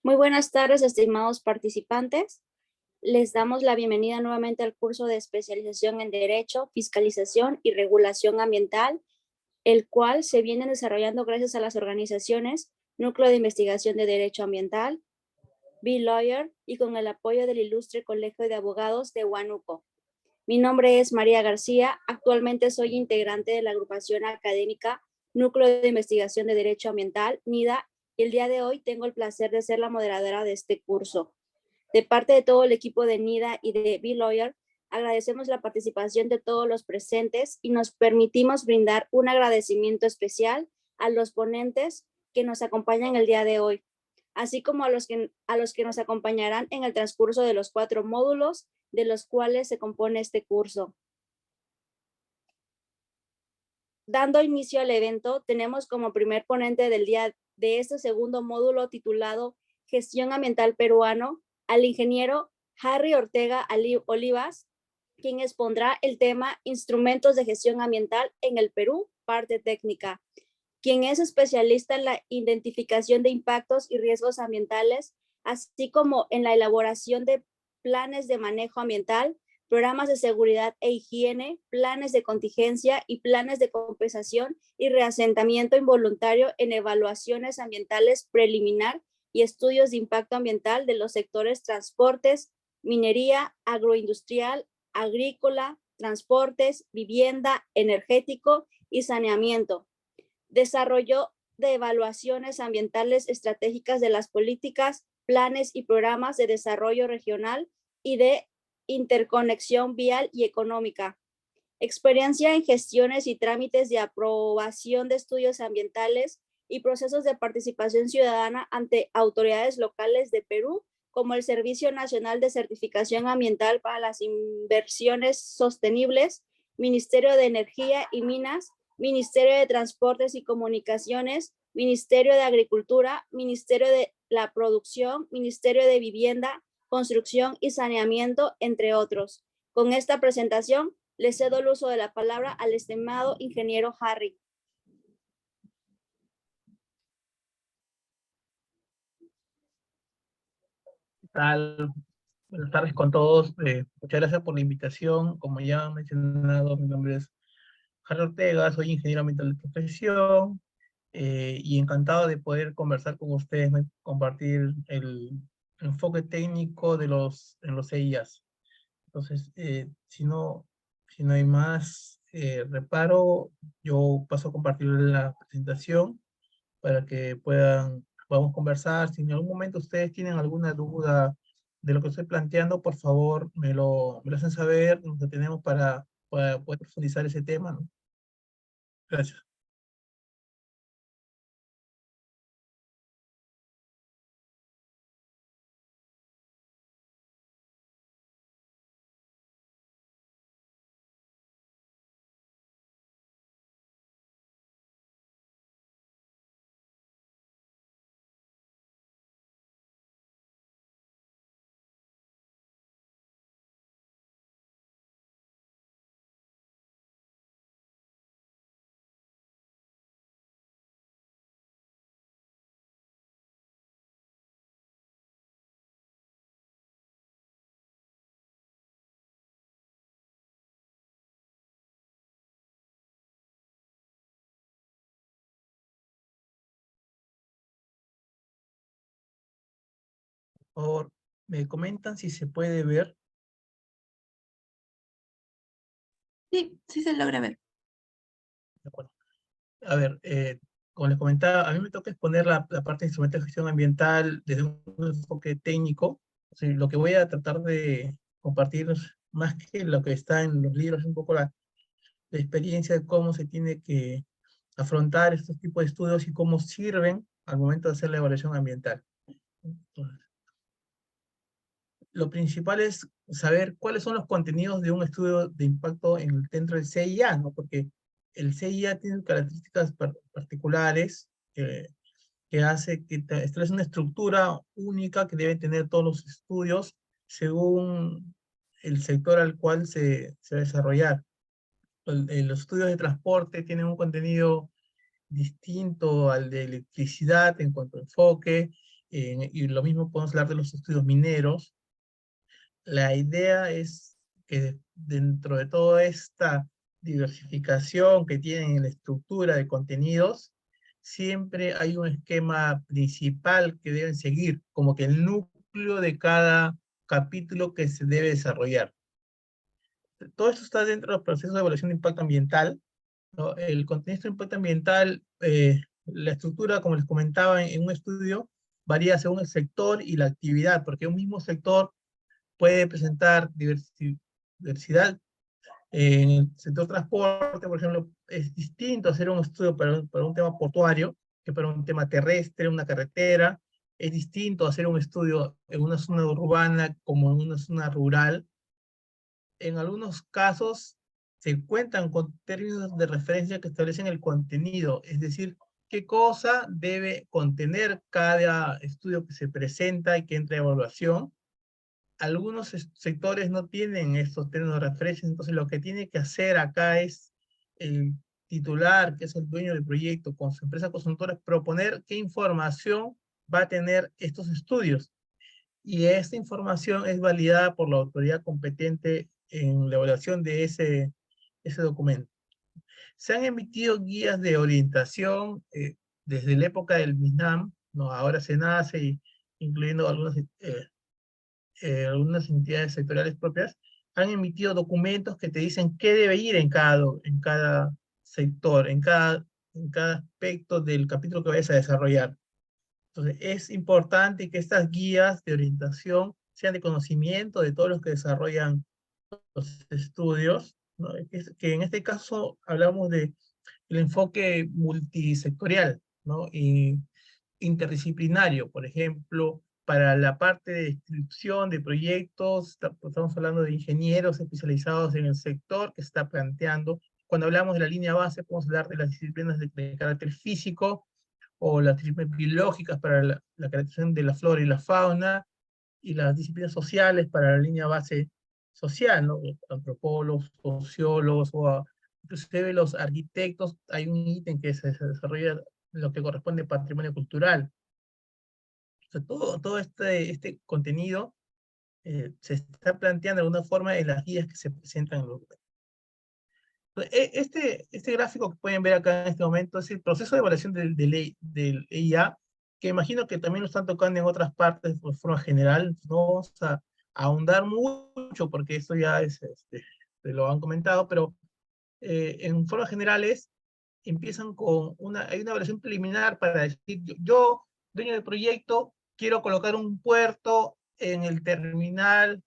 Muy buenas tardes, estimados participantes. Les damos la bienvenida nuevamente al curso de especialización en Derecho, Fiscalización y Regulación Ambiental, el cual se viene desarrollando gracias a las organizaciones Núcleo de Investigación de Derecho Ambiental, B-Lawyer y con el apoyo del Ilustre Colegio de Abogados de Huánuco. Mi nombre es María García. Actualmente soy integrante de la agrupación académica Núcleo de Investigación de Derecho Ambiental, NIDA, y el día de hoy tengo el placer de ser la moderadora de este curso. De parte de todo el equipo de NIDA y de B-Lawyer, agradecemos la participación de todos los presentes y nos permitimos brindar un agradecimiento especial a los ponentes que nos acompañan el día de hoy, así como a los que nos acompañarán en el transcurso de los 4 módulos de los cuales se compone este curso. Dando inicio al evento, tenemos como primer ponente del día de este segundo módulo titulado Gestión Ambiental Peruano al ingeniero Harry Ortega Olivas, quien expondrá el tema Instrumentos de Gestión Ambiental en el Perú, parte técnica, quien es especialista en la identificación de impactos y riesgos ambientales, así como en la elaboración de planes de manejo ambiental, programas de seguridad e higiene, planes de contingencia y planes de compensación y reasentamiento involuntario en evaluaciones ambientales preliminar y estudios de impacto ambiental de los sectores transportes, minería, agroindustrial, agrícola, transportes, vivienda, energético y saneamiento. Desarrollo de evaluaciones ambientales estratégicas de las políticas, planes y programas de desarrollo regional y de interconexión vial y económica. Experiencia en gestiones y trámites de aprobación de estudios ambientales y procesos de participación ciudadana ante autoridades locales de Perú, como el Servicio Nacional de Certificación Ambiental para las Inversiones Sostenibles, Ministerio de Energía y Minas, Ministerio de Transportes y Comunicaciones, Ministerio de Agricultura, Ministerio de la Producción, Ministerio de Vivienda, Construcción y Saneamiento, entre otros. Con esta presentación, le cedo el uso de la palabra al estimado ingeniero Harry. ¿Qué tal? Buenas tardes con todos. Muchas gracias por la invitación. Como ya han mencionado, mi nombre es Harry Ortega, soy ingeniero ambiental de profesión y encantado de poder conversar con ustedes, ¿no? Compartir el enfoque técnico en los EIAs. Entonces, si no hay más reparo, yo paso a compartir la presentación para que podamos conversar. Si en algún momento ustedes tienen alguna duda de lo que estoy planteando, por favor, me lo hacen saber, nos detenemos para poder profundizar ese tema, ¿no? Gracias. Por favor, me comentan si se puede ver. Sí, sí se logra ver. De acuerdo. A ver, como les comentaba, a mí me toca exponer la parte de instrumentos de gestión ambiental desde un enfoque técnico. O sea, lo que voy a tratar de compartir, más que lo que está en los libros, es un poco la experiencia de cómo se tiene que afrontar estos tipos de estudios y cómo sirven al momento de hacer la evaluación ambiental. Entonces, lo principal es saber cuáles son los contenidos de un estudio de impacto dentro del CIA, ¿no? Porque el CIA tiene características particulares que hace que establece una estructura única que deben tener todos los estudios según el sector al cual se va a desarrollar. Los estudios de transporte tienen un contenido distinto al de electricidad en cuanto a enfoque, y lo mismo podemos hablar de los estudios mineros. La idea es que dentro de toda esta diversificación que tienen en la estructura de contenidos, siempre hay un esquema principal que deben seguir, como que el núcleo de cada capítulo que se debe desarrollar. Todo esto está dentro del proceso de evaluación de impacto ambiental, ¿no? El contenido de impacto ambiental, la estructura, como les comentaba en un estudio, varía según el sector y la actividad, porque un mismo sector puede presentar diversidad. En el sector transporte, por ejemplo, es distinto hacer un estudio para un tema portuario que para un tema terrestre, una carretera. Es distinto hacer un estudio en una zona urbana como en una zona rural. En algunos casos se cuentan con términos de referencia que establecen el contenido, es decir, qué cosa debe contener cada estudio que se presenta y que entra a evaluación. Algunos sectores no tienen estos términos de referencia, entonces lo que tiene que hacer acá es el titular, que es el dueño del proyecto, con su empresa consultora, proponer qué información va a tener estos estudios. Y esta información es validada por la autoridad competente en la evaluación de ese documento. Se han emitido guías de orientación desde la época del MINAM, ¿no? Ahora SENACE, incluyendo algunas entidades sectoriales propias, han emitido documentos que te dicen qué debe ir en cada sector, en cada aspecto del capítulo que vayas a desarrollar. Entonces, es importante que estas guías de orientación sean de conocimiento de todos los que desarrollan los estudios, ¿no? Que en este caso hablamos de el enfoque multisectorial, ¿no? Y interdisciplinario, por ejemplo, para la parte de descripción de proyectos, estamos hablando de ingenieros especializados en el sector que se está planteando. Cuando hablamos de la línea base, podemos hablar de las disciplinas de carácter físico, o las disciplinas biológicas para la caracterización de la flora y la fauna, y las disciplinas sociales para la línea base social, ¿no? Antropólogos, sociólogos, inclusive los arquitectos, hay un ítem que se desarrolla lo que corresponde a patrimonio cultural. O sea, todo este contenido se está planteando de alguna forma en las guías que se presentan en los lugares. Este gráfico que pueden ver acá en este momento es el proceso de evaluación del EIA, que imagino que también lo están tocando en otras partes de forma general. No vamos a ahondar mucho porque esto ya se lo han comentado, pero en forma generales empiezan con hay una evaluación preliminar para decir, yo, dueño del proyecto, quiero colocar un puerto en el terminal,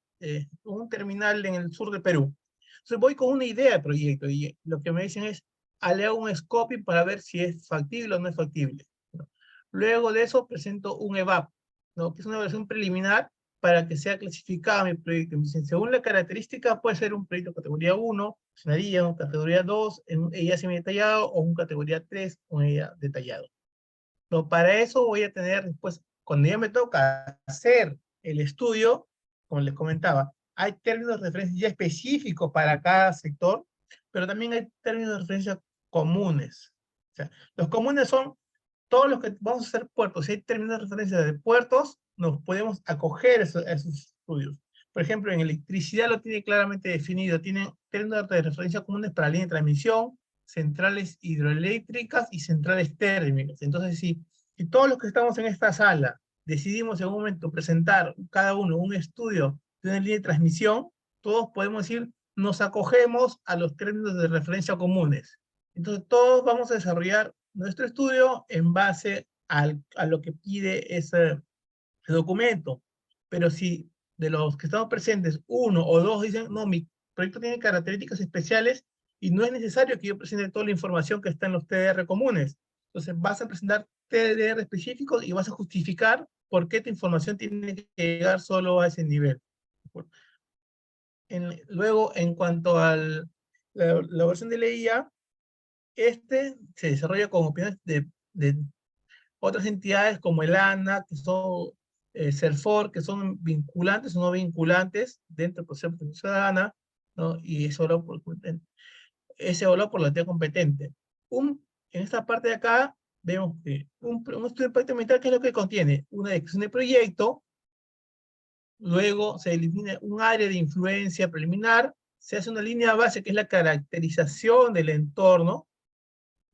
un terminal en el sur de Perú. Entonces voy con una idea de proyecto y lo que me dicen es, le hago un scoping para ver si es factible o no es factible, ¿no? Luego de eso presento un EVAP, ¿no? Que es una evaluación preliminar para que sea clasificado mi proyecto. Me dicen, según la característica, puede ser un proyecto categoría 1, funcionaría un categoría 2, un EIA semi-detallado, o un categoría 3, un EIA detallado. No, para eso voy a tener después, cuando ya me toca hacer el estudio, como les comentaba, hay términos de referencia ya específicos para cada sector, pero también hay términos de referencia comunes. O sea, los comunes son todos los que vamos a hacer puertos. Si hay términos de referencia de puertos, nos podemos acoger a esos estudios. Por ejemplo, en electricidad lo tiene claramente definido. Tienen términos de referencia comunes para línea de transmisión, centrales hidroeléctricas y centrales térmicas. Entonces, si todos los que estamos en esta sala decidimos en un momento presentar cada uno un estudio de una línea de transmisión, todos podemos decir, nos acogemos a los términos de referencia comunes. Entonces, todos vamos a desarrollar nuestro estudio en base a lo que pide ese documento. Pero si de los que estamos presentes, uno o dos dicen, no, mi proyecto tiene características especiales y no es necesario que yo presente toda la información que está en los TDR comunes. Entonces vas a presentar TDR específicos y vas a justificar por qué tu información tiene que llegar solo a ese nivel. Luego, en cuanto a la versión de la IA, se desarrolla con opiniones de otras entidades como el ANA, que son CERFOR, que son vinculantes o no vinculantes dentro del proceso de protección ciudadana, ¿no? Y es evaluado por la entidad competente. En esta parte de acá vemos que un estudio de impacto ambiental, ¿qué es lo que contiene? Una descripción de proyecto, luego se elimina un área de influencia preliminar, se hace una línea base que es la caracterización del entorno,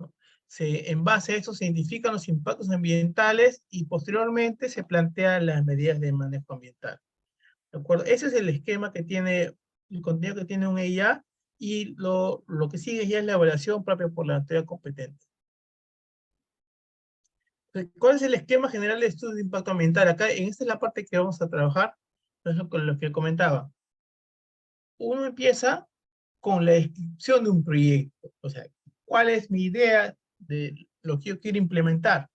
¿no? En base a eso se identifican los impactos ambientales y posteriormente se plantean las medidas de manejo ambiental. ¿De acuerdo? Ese es el esquema que tiene, el contenido que tiene un EIA, y lo que sigue ya es la evaluación propia por la autoridad competente. ¿Cuál es el esquema general de estudio de impacto ambiental? Acá, en esta es la parte que vamos a trabajar, es con lo que comentaba. Uno empieza con la descripción de un proyecto, o sea, ¿cuál es mi idea de lo que yo quiero implementar?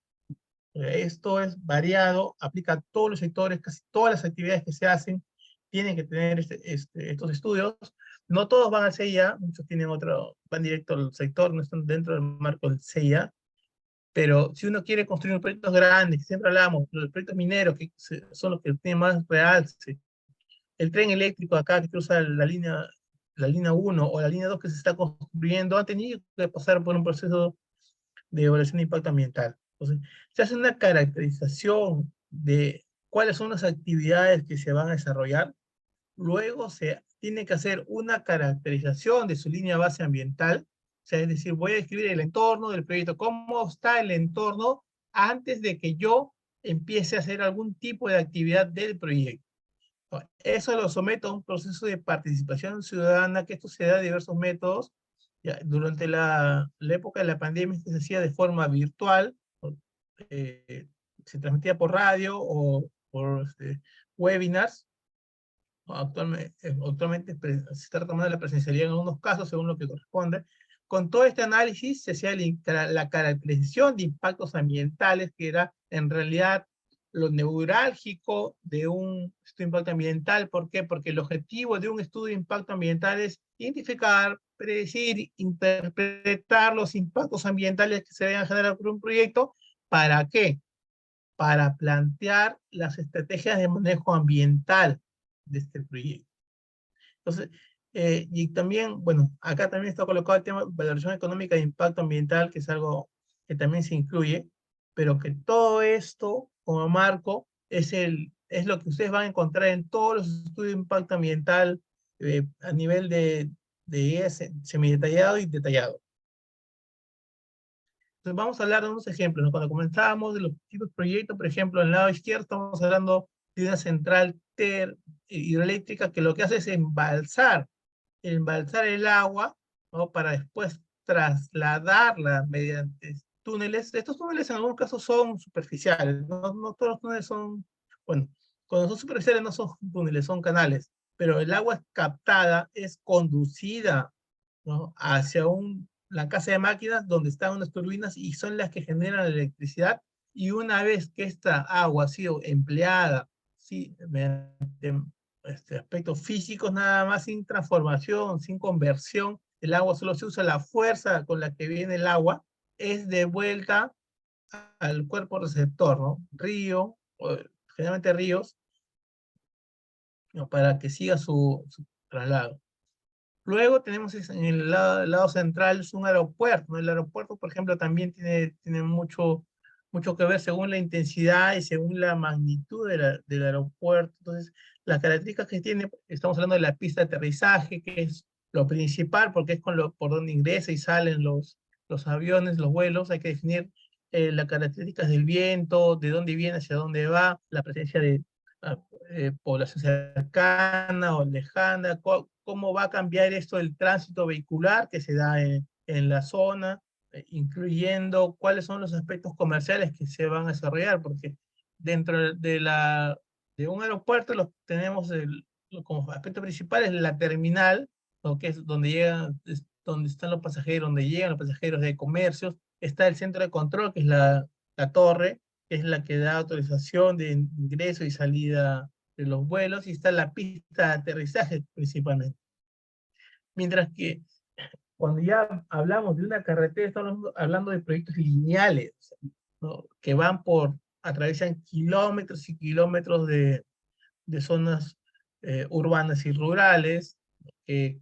Esto es variado, aplica a todos los sectores, casi todas las actividades que se hacen tienen que tener estos estudios. No todos van al CIA, muchos tienen otro, van directo al sector, no están dentro del marco del CIA, pero si uno quiere construir proyectos grandes, siempre hablamos, los proyectos mineros, que son los que tienen más realce, el tren eléctrico acá que cruza la línea 1 o la línea 2 que se está construyendo, han tenido que pasar por un proceso de evaluación de impacto ambiental. Entonces, se hace una caracterización de cuáles son las actividades que se van a desarrollar, luego se tiene que hacer una caracterización de su línea base ambiental, o sea, es decir, voy a describir el entorno del proyecto, cómo está el entorno antes de que yo empiece a hacer algún tipo de actividad del proyecto. Eso lo someto a un proceso de participación ciudadana, que esto se da de diversos métodos. Ya, durante la época de la pandemia esto se hacía de forma virtual, eh, se transmitía por radio o por webinars. Actualmente se está retomando la presencialidad en algunos casos, según lo que corresponde. Con todo este análisis se hacía la caracterización de impactos ambientales, que era en realidad lo neurálgico de un estudio de impacto ambiental. ¿Por qué? Porque el objetivo de un estudio de impacto ambiental es identificar, predecir, interpretar los impactos ambientales que se vayan a generar por un proyecto. ¿Para qué? Para plantear las estrategias de manejo ambiental de este proyecto. Entonces, y también, bueno, acá también está colocado el tema de valoración económica de impacto ambiental, que es algo que también se incluye, pero que todo esto, como marco, es lo que ustedes van a encontrar en todos los estudios de impacto ambiental a nivel de semidetallado y detallado. Entonces vamos a hablar de unos ejemplos, ¿no? Cuando comenzábamos de los tipos de proyectos, por ejemplo, en el lado izquierdo estamos hablando de una central hidroeléctrica que lo que hace es embalsar el agua, ¿no? Para después trasladarla mediante túneles. Estos túneles en algunos casos son superficiales, no todos los túneles son, bueno, cuando son superficiales no son túneles, son canales, pero el agua es captada, es conducida, ¿no? Hacia la casa de máquinas donde están unas turbinas y son las que generan la electricidad, y una vez que esta agua ha sido empleada, sí, mediante aspectos físicos nada más, sin transformación, sin conversión, el agua solo se usa la fuerza con la que viene el agua, es de vuelta al cuerpo receptor, ¿no? Río, generalmente ríos, ¿no? Para que siga su traslado. Luego tenemos en el lado central es un aeropuerto, ¿no? El aeropuerto, por ejemplo, también tiene mucho que ver según la intensidad y según la magnitud del aeropuerto. Entonces, las características que tiene, estamos hablando de la pista de aterrizaje, que es lo principal, porque es por donde ingresa y salen los aviones, los vuelos. Hay que definir las características del viento, de dónde viene, hacia dónde va, la presencia de ah, población cercana o lejana, cómo va a cambiar esto del tránsito vehicular que se da en la zona, incluyendo cuáles son los aspectos comerciales que se van a desarrollar, porque dentro de un aeropuerto tenemos como aspecto principal es la terminal, ¿no? Que es donde están los pasajeros, donde llegan los pasajeros de comercios. Está el centro de control, que es la torre, que es la que da autorización de ingreso y salida de los vuelos, y está la pista de aterrizaje principalmente. Mientras que cuando ya hablamos de una carretera, estamos hablando de proyectos lineales, ¿no? Que atraviesan kilómetros y kilómetros de zonas urbanas y rurales, que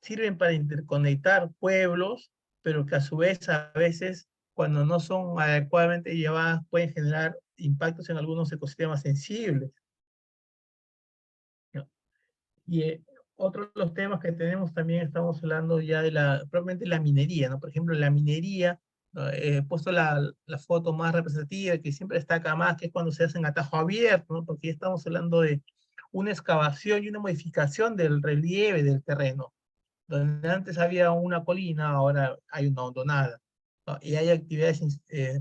sirven para interconectar pueblos, pero que a su vez a veces cuando no son adecuadamente llevadas, pueden generar impactos en algunos ecosistemas sensibles, ¿no? Y otro de los temas que tenemos también, estamos hablando ya de probablemente la minería, ¿no? Por ejemplo, la minería, ¿no? He puesto la foto más representativa, que siempre destaca más, que es cuando se hacen atajo abierto, ¿no? Porque ya estamos hablando de una excavación y una modificación del relieve del terreno. Donde antes había una colina, ahora hay una hondonada, ¿no? Y hay actividades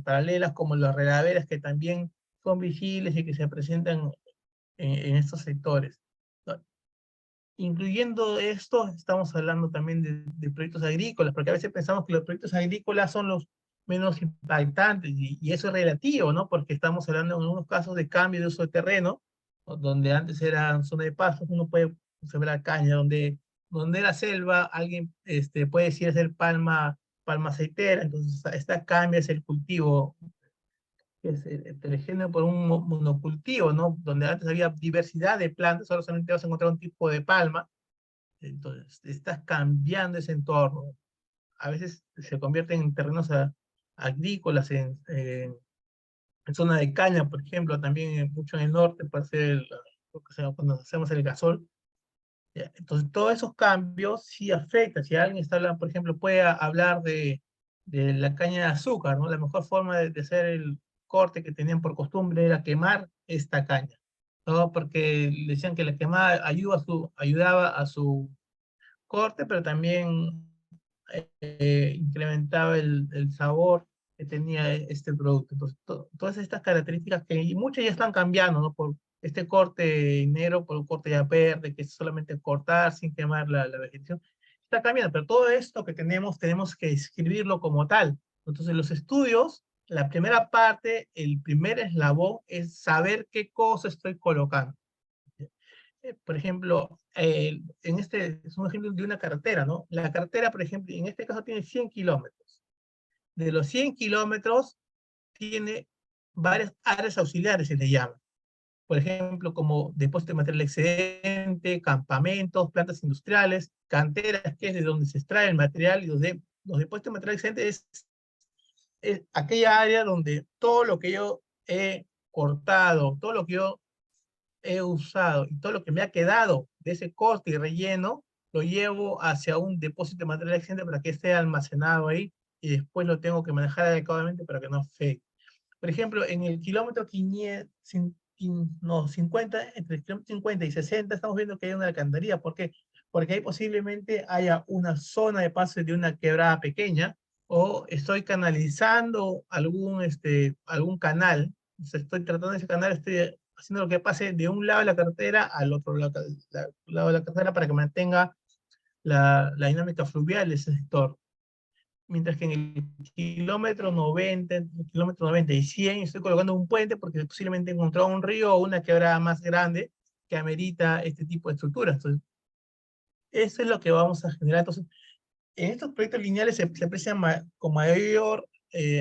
paralelas como las redaveras que también son visibles y que se presentan en estos sectores, ¿no? Incluyendo esto, estamos hablando también de proyectos agrícolas, porque a veces pensamos que los proyectos agrícolas son los menos impactantes, y eso es relativo, ¿no? Porque estamos hablando en algunos casos de cambio de uso de terreno, ¿no? Donde antes era zona de pastos, uno puede sembrar caña, donde era selva, alguien puede decir hacer palma aceitera, entonces esta cambia es el cultivo, que es heterogéneo por un monocultivo, ¿no? Donde antes había diversidad de plantas, ahora solamente vas a encontrar un tipo de palma, entonces estás cambiando ese entorno. A veces se convierten en terrenos agrícolas, en zona de caña, por ejemplo, también mucho en el norte, para hacer lo que sea, cuando hacemos el gasol. ¿Ya? Entonces, todos esos cambios sí afectan. Si alguien está hablando, por ejemplo, puede hablar de la caña de azúcar, ¿no? La mejor forma de hacer el corte que tenían por costumbre era quemar esta caña, ¿no? Porque decían que la quemada ayudaba a su corte, pero también incrementaba el sabor que tenía este producto. Entonces, todas estas características que y muchas ya están cambiando, ¿no? Por este corte negro, por un corte ya verde, que es solamente cortar sin quemar la vegetación. Está cambiando, pero todo esto que tenemos que escribirlo como tal. Entonces, los estudios, la primera parte, el primer eslabón es saber qué cosa estoy colocando. Por ejemplo, este es un ejemplo de una carretera, ¿no? La carretera, por ejemplo, en este caso tiene 100 kilómetros. De los 100 kilómetros tiene varias áreas auxiliares, se le llama. Por ejemplo, como depósito de material excedente, campamentos, plantas industriales, canteras, que es de donde se extrae el material, y los depósitos de material excedente es aquella área donde todo lo que yo he cortado, todo lo que yo he usado y todo lo que me ha quedado de ese corte y relleno, lo llevo hacia un depósito de material excedente para que esté almacenado ahí, y después lo tengo que manejar adecuadamente para que no afecte. Por ejemplo, en el kilómetro 500, no, 50, entre el kilómetro 50 y 60, estamos viendo que hay una alcantarilla. ¿Por qué? Porque ahí posiblemente haya una zona de paso de una quebrada pequeña, o estoy canalizando algún canal. O sea, estoy tratando ese canal, estoy haciendo lo que pase de un lado de la carretera al otro lado de la carretera, para que mantenga la dinámica fluvial de ese sector. Mientras que en el kilómetro 90, entre el kilómetro 90 y 100, estoy colocando un puente porque posiblemente he encontrado un río o una quebrada más grande que amerita este tipo de estructuras. Entonces, eso es lo que vamos a generar. Entonces, en estos proyectos lineales se aprecia con mayor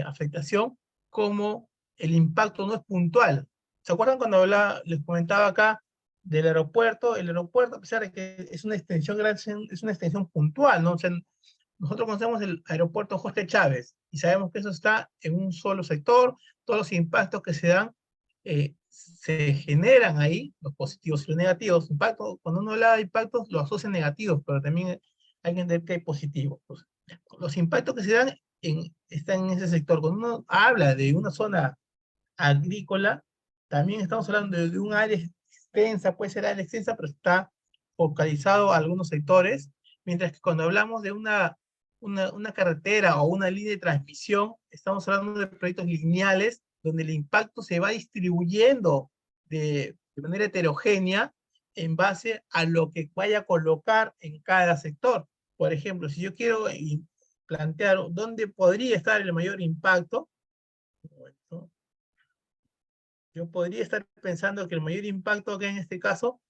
afectación, como el impacto no es puntual. ¿Se acuerdan cuando les comentaba acá del aeropuerto? El aeropuerto, a pesar de que es una extensión grande, es una extensión puntual, ¿no? O sea, nosotros conocemos el aeropuerto Jorge Chávez y sabemos que eso está en un solo sector. Todos los impactos que se dan se generan ahí, los positivos y los negativos. Impacto, cuando uno habla de impactos, lo asocia negativos, pero también hay que entender que hay positivos. Pues, los impactos que se dan están en ese sector. Cuando uno habla de una zona agrícola, también estamos hablando de un área extensa, puede ser área extensa, pero está focalizado a algunos sectores, mientras que cuando hablamos de una carretera o una línea de transmisión, estamos hablando de proyectos lineales, donde el impacto se va distribuyendo de manera heterogénea en base a lo que vaya a colocar en cada sector. Por ejemplo, si yo quiero plantear dónde podría estar el mayor impacto, yo podría estar pensando que el mayor impacto acá en este caso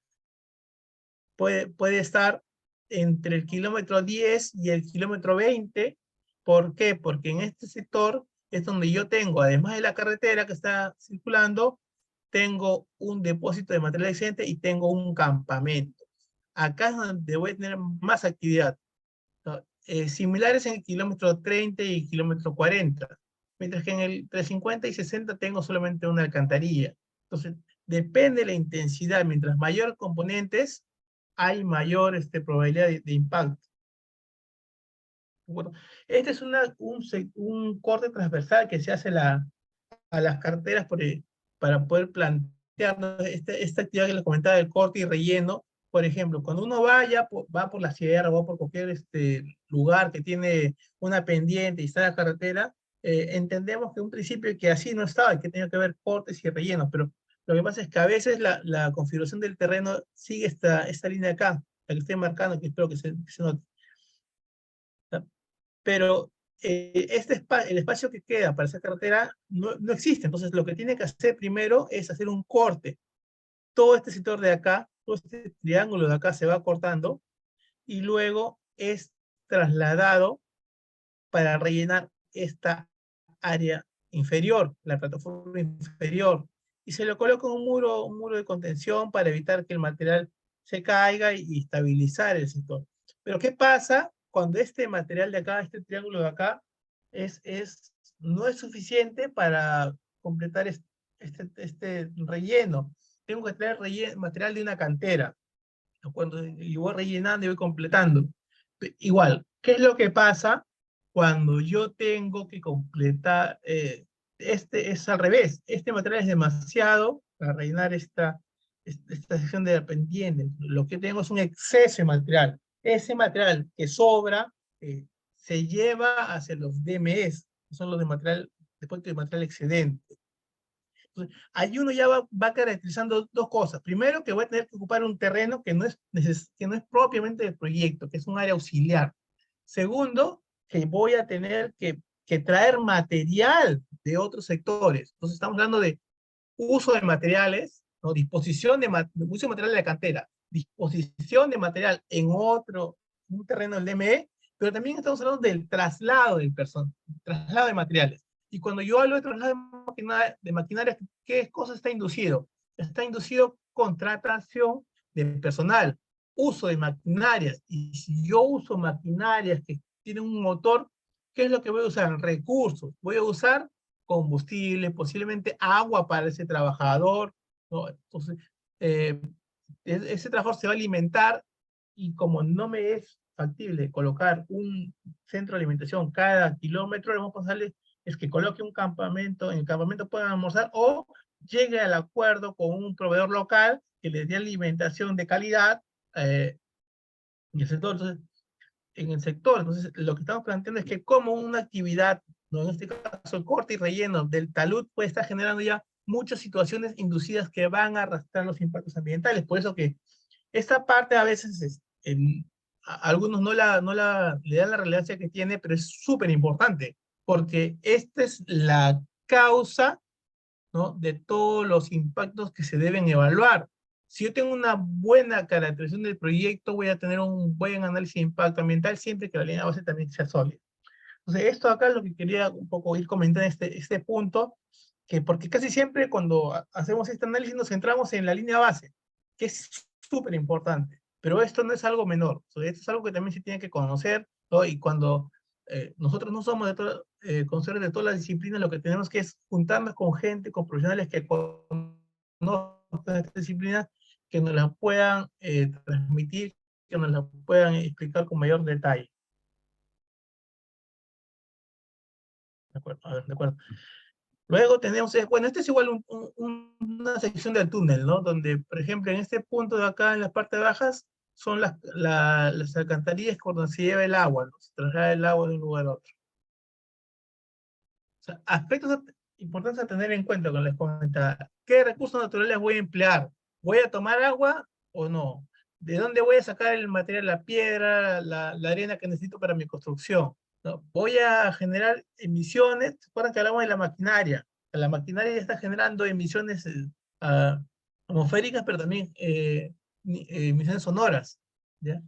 puede estar entre el kilómetro 10 y el kilómetro 20. ¿Por qué? Porque en este sector es donde yo tengo, además de la carretera que está circulando, tengo un depósito de material excedente y tengo un campamento. Acá es donde voy a tener más actividad, ¿no? Similares en el kilómetro 30 y el kilómetro 40. mientras que entre 50 y 60 tengo solamente una alcantarilla. Entonces, depende de la intensidad. Mientras mayor componentes, hay mayor probabilidad de impacto. Bueno, este es un corte transversal que se hace a las carteras para poder plantear esta actividad que les comentaba del corte y relleno. Por ejemplo, cuando uno va por la sierra o va por cualquier lugar que tiene una pendiente y está en la carretera, entendemos que un principio que así no estaba, que tenía que ver cortes y rellenos, pero lo que pasa es que a veces la configuración del terreno sigue esta línea de acá, la que estoy marcando, que espero que se note. Pero el espacio que queda para esa carretera no existe. Entonces, lo que tiene que hacer primero es hacer un corte. Todo este sector de acá, todo este triángulo de acá se va cortando y luego es trasladado para rellenar esta área inferior, la plataforma inferior. Y se le coloca un muro de contención para evitar que el material se caiga y estabilizar el sector. Pero ¿qué pasa cuando este material de acá, este triángulo de acá, no es suficiente para completar este relleno? Tengo que traer material de una cantera. Y voy rellenando y voy completando. Igual, ¿qué es lo que pasa cuando yo tengo que completar? Es al revés. Este material es demasiado para rellenar esta sección de la pendiente. Lo que tengo es un exceso de material. Ese material que sobra se lleva hacia los DMS, que son los de material, depósito de material excedente. Entonces, ahí uno ya va caracterizando dos cosas. Primero, que voy a tener que ocupar un terreno que no es propiamente del proyecto, que es un área auxiliar. Segundo, que voy a tener que traer material de otros sectores. Entonces, estamos hablando de uso de materiales, ¿no? Disposición uso de material de la cantera, disposición de material en un terreno del DME, pero también estamos hablando del traslado traslado de materiales. Y cuando yo hablo de traslado de maquinaria, ¿qué cosa está inducido? Está inducido contratación de personal, uso de maquinarias. Y si yo uso maquinarias que tienen un motor, ¿qué es lo que voy a usar? Recursos. Voy a usar combustible, posiblemente agua para ese trabajador, ¿no? Entonces, ese trabajador se va a alimentar y como no me es factible colocar un centro de alimentación cada kilómetro, lo que vamos a pasarle es que coloque un campamento, en el campamento puedan almorzar o llegue al acuerdo con un proveedor local que les dé alimentación de calidad en el sector. Entonces, lo que estamos planteando es que como una actividad, ¿no? En este caso el corte y relleno del talud puede estar generando ya muchas situaciones inducidas que van a arrastrar los impactos ambientales. Por eso que esta parte a veces algunos le dan la relevancia que tiene, pero es súper importante, porque esta es la causa, ¿no? De todos los impactos que se deben evaluar. Si yo tengo una buena caracterización del proyecto, voy a tener un buen análisis de impacto ambiental siempre que la línea base también sea sólida. Entonces, esto acá es lo que quería un poco ir comentando este punto, porque casi siempre cuando hacemos este análisis nos centramos en la línea base, que es súper importante, pero esto no es algo menor, esto es algo que también se tiene que conocer, ¿no? Y cuando nosotros no somos conocedores de todas las disciplinas, lo que tenemos que es juntarnos con gente, con profesionales que conozcan estas disciplinas, que nos las puedan transmitir, que nos las puedan explicar con mayor detalle. De acuerdo, a ver, de acuerdo. Luego tenemos, bueno, este es igual una sección del túnel, ¿no? Donde, por ejemplo, en este punto de acá, en las partes bajas, son las alcantarillas por donde se lleva el agua, ¿no? Se traslada el agua de un lugar a otro. O sea, aspectos importantes a tener en cuenta, como les comentaba. ¿Qué recursos naturales voy a emplear? ¿Voy a tomar agua o no? ¿De dónde voy a sacar el material, la piedra, la arena que necesito para mi construcción? ¿No? Voy a generar emisiones. ¿Se acuerdan que hablamos de la maquinaria? La maquinaria ya está generando emisiones atmosféricas, pero también emisiones sonoras, ¿ya?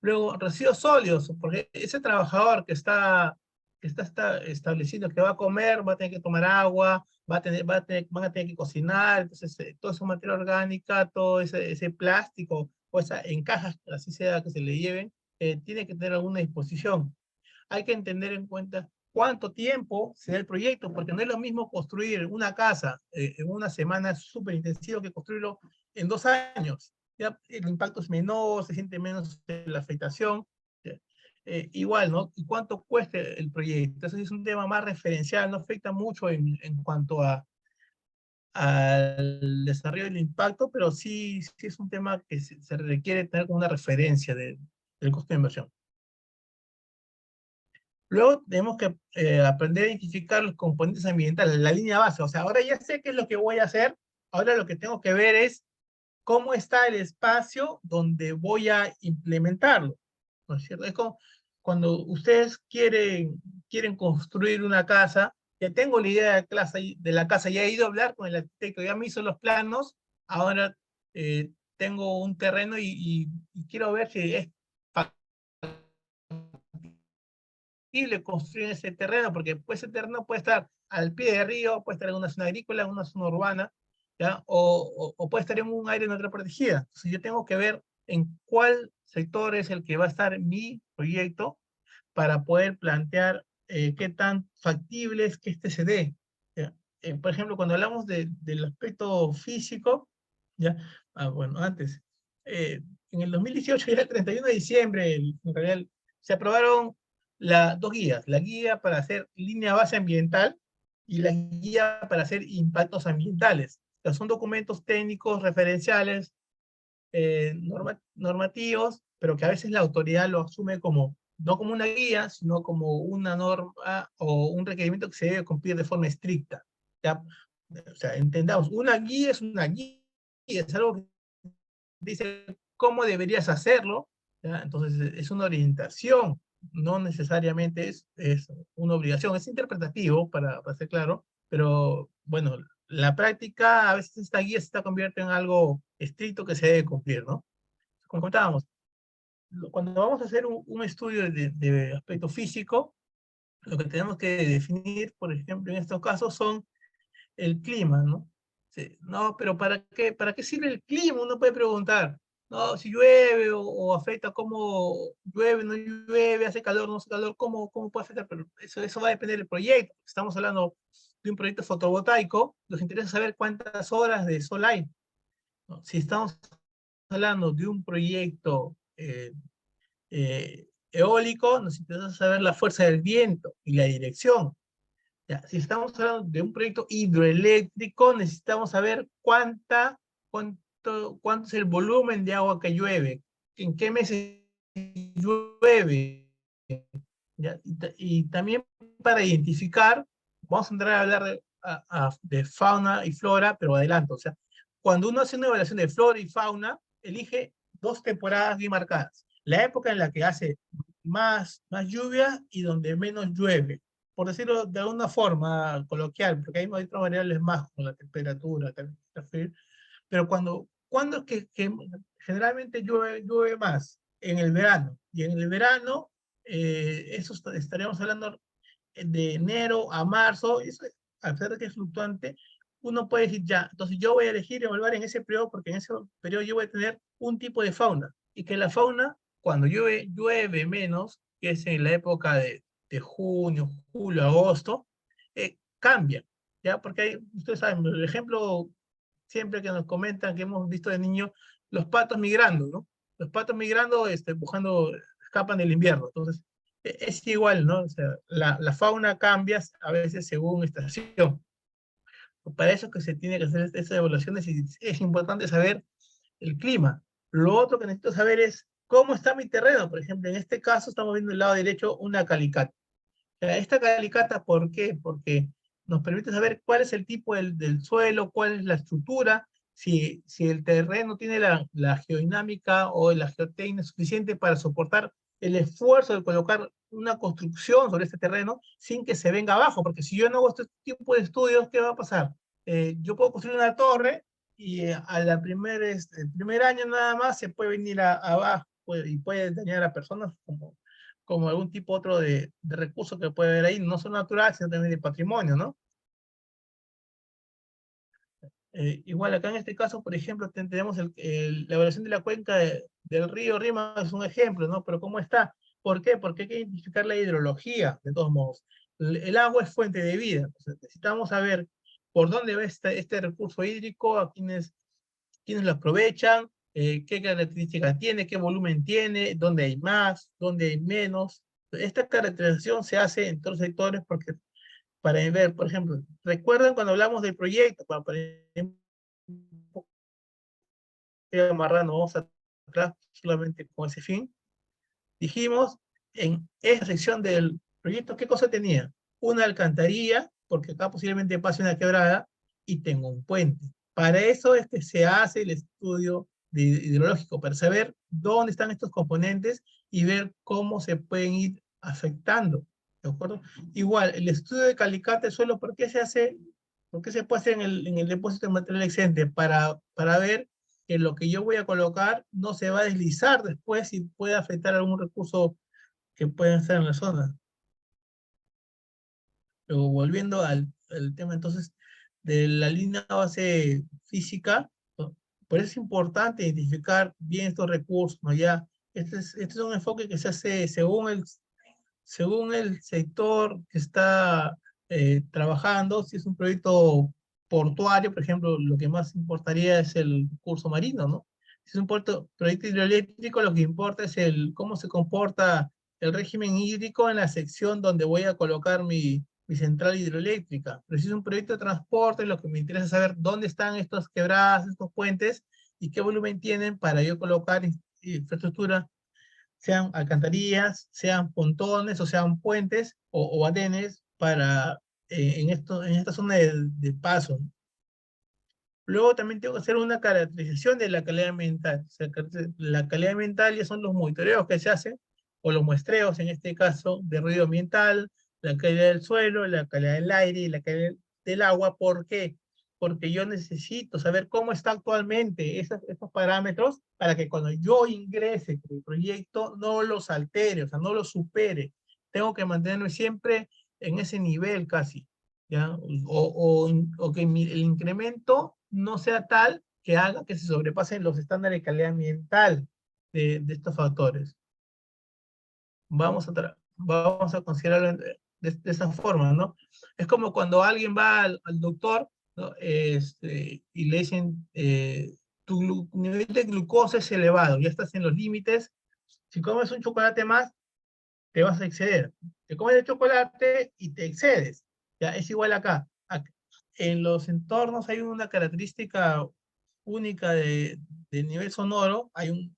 Luego, residuos sólidos, porque ese trabajador está establecido que va a comer, va a tener que tomar agua, van a tener que cocinar, entonces toda esa materia orgánica, todo ese plástico, o en cajas, así sea que se le lleven, tiene que tener alguna disposición. Hay que tener en cuenta cuánto tiempo se da el proyecto, porque no es lo mismo construir una casa en una semana súper intensivo que construirlo en 2 años. Ya el impacto es menor, se siente menos la afectación. Ya. Igual, ¿no? ¿Y cuánto cuesta el proyecto? Eso sí es un tema más referencial, no afecta mucho en cuanto al desarrollo del impacto, pero sí es un tema que se requiere tener como una referencia del costo de inversión. Luego tenemos que aprender a identificar los componentes ambientales, la línea base. O sea, ahora ya sé qué es lo que voy a hacer, ahora lo que tengo que ver es cómo está el espacio donde voy a implementarlo, ¿no es cierto? Es como cuando ustedes quieren construir una casa, ya tengo la idea de la casa, ya he ido a hablar con el arquitecto, ya me hizo los planos, ahora tengo un terreno y quiero ver si es factible construir en ese terreno, porque pues, ese terreno puede estar al pie del río, puede estar en una zona agrícola, en una zona urbana, ¿ya? O puede estar en un área natural protegida. Entonces yo tengo que ver en cuál sector es el que va a estar mi proyecto para poder plantear qué tan factible es que este se dé. ¿Ya? Por ejemplo, cuando hablamos del aspecto físico, ¿ya? Bueno, antes, en el 2018, era el 31 de diciembre, en realidad, se aprobaron dos guías, la guía para hacer línea base ambiental y la guía para hacer impactos ambientales. O sea, son documentos técnicos, referenciales, normativos, pero que a veces la autoridad lo asume como, no como una guía, sino como una norma o un requerimiento que se debe cumplir de forma estricta. ¿Ya? O sea, entendamos, una guía es una guía, es algo que dice cómo deberías hacerlo, ¿ya? Entonces es una orientación, no necesariamente es una obligación, es interpretativo, para ser claro, pero bueno, la práctica, a veces esta guía se convierte en algo estricto que se debe cumplir, ¿no? Como contábamos, cuando vamos a hacer un estudio de aspecto físico, lo que tenemos que definir, por ejemplo, en estos casos son el clima, ¿no? Sí, no, pero ¿para qué sirve el clima? Uno puede preguntar, no, si llueve o afecta cómo llueve, no llueve, hace calor, no hace calor, ¿cómo puede afectar? Pero eso va a depender del proyecto. Estamos hablando de un proyecto fotovoltaico, nos interesa saber cuántas horas de sol hay, ¿no? Si estamos hablando de un proyecto eólico, nos interesa saber la fuerza del viento y la dirección. Ya, si estamos hablando de un proyecto hidroeléctrico, necesitamos saber cuánto es el volumen de agua que llueve, en qué meses llueve. ¿Ya? Y también para identificar, vamos a entrar a hablar de fauna y flora, pero adelanto. O sea, cuando uno hace una evaluación de flora y fauna, elige 2 temporadas bien marcadas. La época en la que hace más lluvia y donde menos llueve, por decirlo de alguna forma coloquial, porque hay otras variables más, como la temperatura, pero cuando es que generalmente llueve más en el verano, y en el verano, eso estaríamos hablando de enero a marzo, eso, a pesar de que es fluctuante, uno puede decir ya, entonces yo voy a elegir evaluar en ese periodo, porque en ese periodo yo voy a tener un tipo de fauna, y que la fauna, cuando llueve menos, que es en la época de junio, julio, agosto, cambia, ¿ya? Porque ustedes saben, el ejemplo siempre que nos comentan que hemos visto de niño los patos migrando, ¿no? Los patos migrando, buscando, escapan del invierno. Entonces, es igual, ¿no? O sea, la fauna cambia a veces según estación. Para eso es que se tiene que hacer esas evaluaciones y es importante saber el clima. Lo otro que necesito saber es cómo está mi terreno. Por ejemplo, en este caso estamos viendo el lado derecho una calicata. Esta calicata, ¿por qué? Porque nos permite saber cuál es el tipo del suelo, cuál es la estructura, si el terreno tiene la geodinámica o la geotecnia suficiente para soportar el esfuerzo de colocar una construcción sobre este terreno sin que se venga abajo, porque si yo no hago este tipo de estudios, ¿qué va a pasar? Yo puedo construir una torre y el primer año nada más se puede venir abajo y puede dañar a personas como algún tipo otro de recurso que puede haber ahí, no solo natural, sino también de patrimonio, ¿no? Igual acá en este caso, por ejemplo, tenemos la evaluación de la cuenca del río Rima, es un ejemplo, ¿no? Pero ¿cómo está? ¿Por qué? Porque hay que identificar la hidrología, de todos modos. el agua es fuente de vida. Entonces, necesitamos saber por dónde va este recurso hídrico, a quiénes lo aprovechan, qué características tiene, qué volumen tiene, dónde hay más, dónde hay menos. Esta caracterización se hace en todos los sectores porque para ver, por ejemplo, ¿recuerdan cuando hablamos del proyecto? Para amarrando, vamos atrás solamente con ese fin. Dijimos, en esa sección del proyecto, ¿qué cosa tenía? Una alcantarilla, porque acá posiblemente pase una quebrada, y tengo un puente. Para eso es que se hace el estudio hidrológico, para saber dónde están estos componentes y ver cómo se pueden ir afectando. ¿De acuerdo? Igual, el estudio de calicante del suelo, ¿por qué se hace? ¿Por qué se puede hacer en el depósito de material excedente? Para ver que lo que yo voy a colocar no se va a deslizar después y puede afectar algún recurso que pueda estar en la zona. Pero volviendo al tema entonces de la línea base física, ¿no? Por eso es importante identificar bien estos recursos, ¿no? Ya, este es un enfoque que se hace según el sector que está trabajando. Si es un proyecto portuario, por ejemplo, lo que más importaría es el curso marino, ¿no? Si es un proyecto hidroeléctrico, lo que importa es cómo se comporta el régimen hídrico en la sección donde voy a colocar mi central hidroeléctrica. Pero si es un proyecto de transporte, lo que me interesa es saber dónde están estas quebradas, estos puentes, y qué volumen tienen para yo colocar infraestructura, sean alcantarillas, sean pontones o sean puentes o andenes para, en esta zona de paso. Luego también tengo que hacer una caracterización de la calidad ambiental. O sea, la calidad ambiental ya son los monitoreos que se hacen, o los muestreos, en este caso, de ruido ambiental, la calidad del suelo, la calidad del aire y la calidad del agua. ¿Por qué? Porque yo necesito saber cómo está actualmente estos parámetros para que cuando yo ingrese con el proyecto no los altere, o sea, no los supere. Tengo que mantenerme siempre en ese nivel casi, ¿ya? O que el incremento no sea tal que haga que se sobrepasen los estándares de calidad ambiental de estos factores. Vamos a considerarlo de esa forma, ¿no? Es como cuando alguien va al doctor, ¿no? Y le dicen, tu nivel de glucosa es elevado, ya estás en los límites. Si comes un chocolate más, te vas a exceder. Te comes el chocolate y te excedes. Ya es igual acá. En los entornos hay una característica única de nivel sonoro, hay un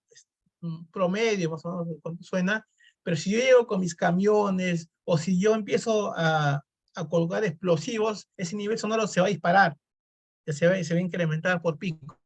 promedio, más o menos, de cuánto suena, pero si yo llego con mis camiones o si yo empiezo a colgar explosivos, ese nivel sonoro se va a disparar, ya se va a incrementar por picos,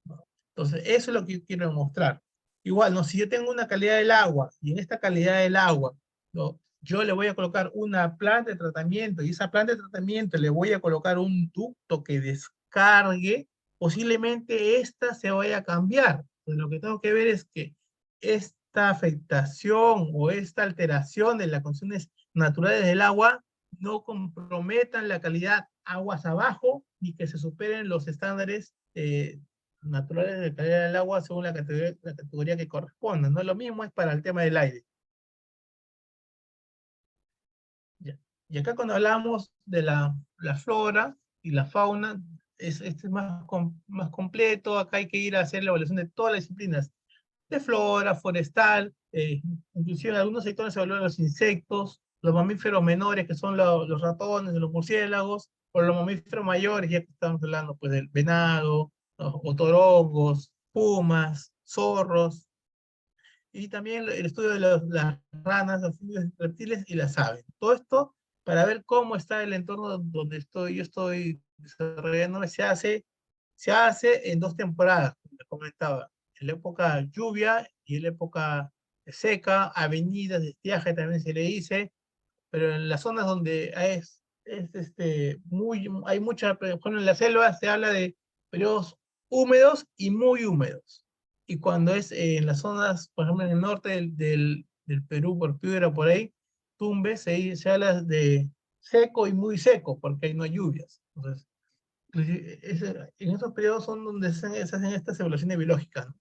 ¿no? Entonces, eso es lo que yo quiero mostrar. Igual, ¿no? Si yo tengo una calidad del agua y en esta calidad del agua, ¿no? Yo le voy a colocar una planta de tratamiento y esa planta de tratamiento le voy a colocar un ducto que descargue, posiblemente esta se vaya a cambiar. Entonces, lo que tengo que ver es que esta afectación o esta alteración de las condiciones naturales del agua no comprometan la calidad aguas abajo ni que se superen los estándares naturales de calidad del agua según la categoría que corresponda, ¿no? Lo mismo es para el tema del aire. Ya. Y acá cuando hablamos de la flora y la fauna, este es más completo. Acá hay que ir a hacer la evaluación de todas las disciplinas, de flora, forestal, inclusive en algunos sectores se evalúan los insectos, los mamíferos menores, que son los ratones, los murciélagos, o los mamíferos mayores, ya que estamos hablando pues del venado, ¿no? Otorongos, pumas, zorros, y también el estudio de las ranas, los reptiles y las aves. Todo esto para ver cómo está el entorno donde yo estoy desarrollándome. Se hace en 2 temporadas, como les comentaba, en la época lluvia y en la época seca, avenidas de estiaje también se le dice, pero en las zonas donde hay mucha, por ejemplo, en la selva se habla de periodos húmedos y muy húmedos. Y cuando es en las zonas, por ejemplo, en el norte del Perú, por Piura, por ahí, Tumbes, se habla de seco y muy seco, porque ahí no hay lluvias. Entonces, en esos periodos son donde se hacen estas evaluaciones biológicas, ¿no?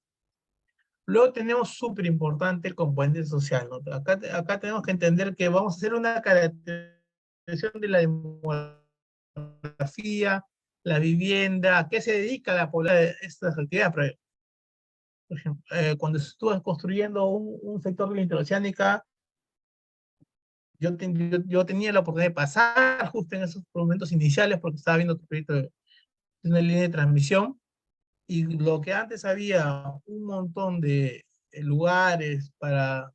Luego tenemos súper importante el componente social, ¿no? Acá tenemos que entender que vamos a hacer una característica de la demografía, la vivienda, a qué se dedica la población de estas actividades. Por ejemplo, cuando estuve construyendo un sector de la interoceánica, yo tenía la oportunidad de pasar justo en esos momentos iniciales porque estaba viendo tu proyecto de una línea de transmisión, y lo que antes había un montón de lugares para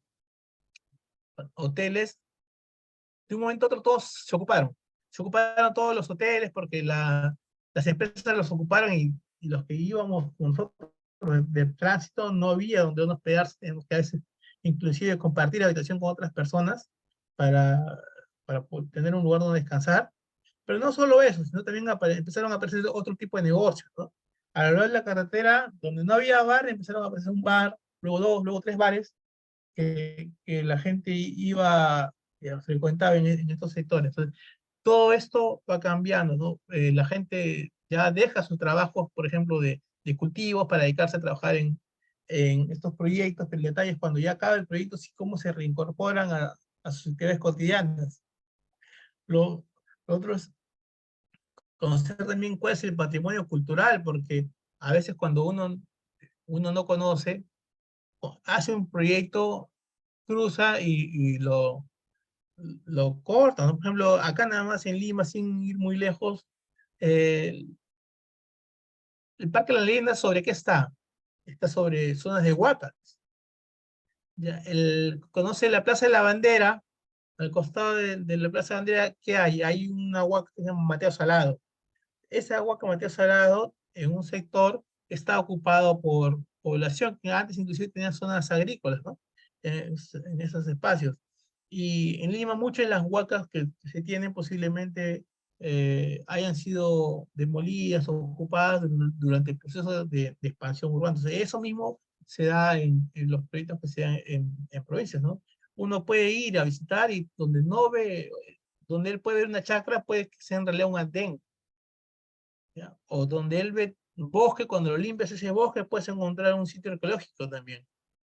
hoteles, de un momento a otro todos se ocuparon. Se ocuparon todos los hoteles porque las empresas los ocuparon, y los que íbamos con nosotros de tránsito no había donde uno hospedarse, tenemos que a veces inclusive compartir habitación con otras personas para, para tener un lugar donde descansar. Pero no solo eso, sino también empezaron a aparecer otro tipo de negocios, ¿no? A lo largo de la carretera, donde no había bar, empezaron a aparecer un bar, luego dos, luego tres bares, que la gente iba, frecuentaba en estos sectores. Entonces, todo esto va cambiando, ¿no? La gente ya deja sus trabajos, por ejemplo, de cultivos para dedicarse a trabajar en estos proyectos, pero el detalle es cuando ya acaba el proyecto, sí, cómo se reincorporan a sus actividades cotidianas. Lo otro es conocer también cuál es el patrimonio cultural, porque a veces cuando uno no conoce, hace un proyecto, cruza y lo corta, ¿no? Por ejemplo, acá nada más en Lima, sin ir muy lejos, eh, el Parque de la Leyenda, ¿sobre qué está? Está sobre zonas de huacas. Ya, conoce la Plaza de la Bandera, al costado de la Plaza de la Bandera, ¿qué hay? Hay una huaca que se llama Mateo Salado. Esa huaca Mateo Salado, en un sector, está ocupado por población que antes inclusive tenía zonas agrícolas, ¿no? En esos espacios. Y en Lima muchas de las huacas que se tienen posiblemente hayan sido demolidas o ocupadas durante el proceso de expansión urbana. Entonces, eso mismo se da en los proyectos que se dan en provincias, ¿no? Uno puede ir a visitar y donde no ve, donde él puede ver una chacra, puede que sea en realidad un andén, ¿ya? O donde él ve bosque, cuando lo limpias ese bosque, puedes encontrar un sitio arqueológico también.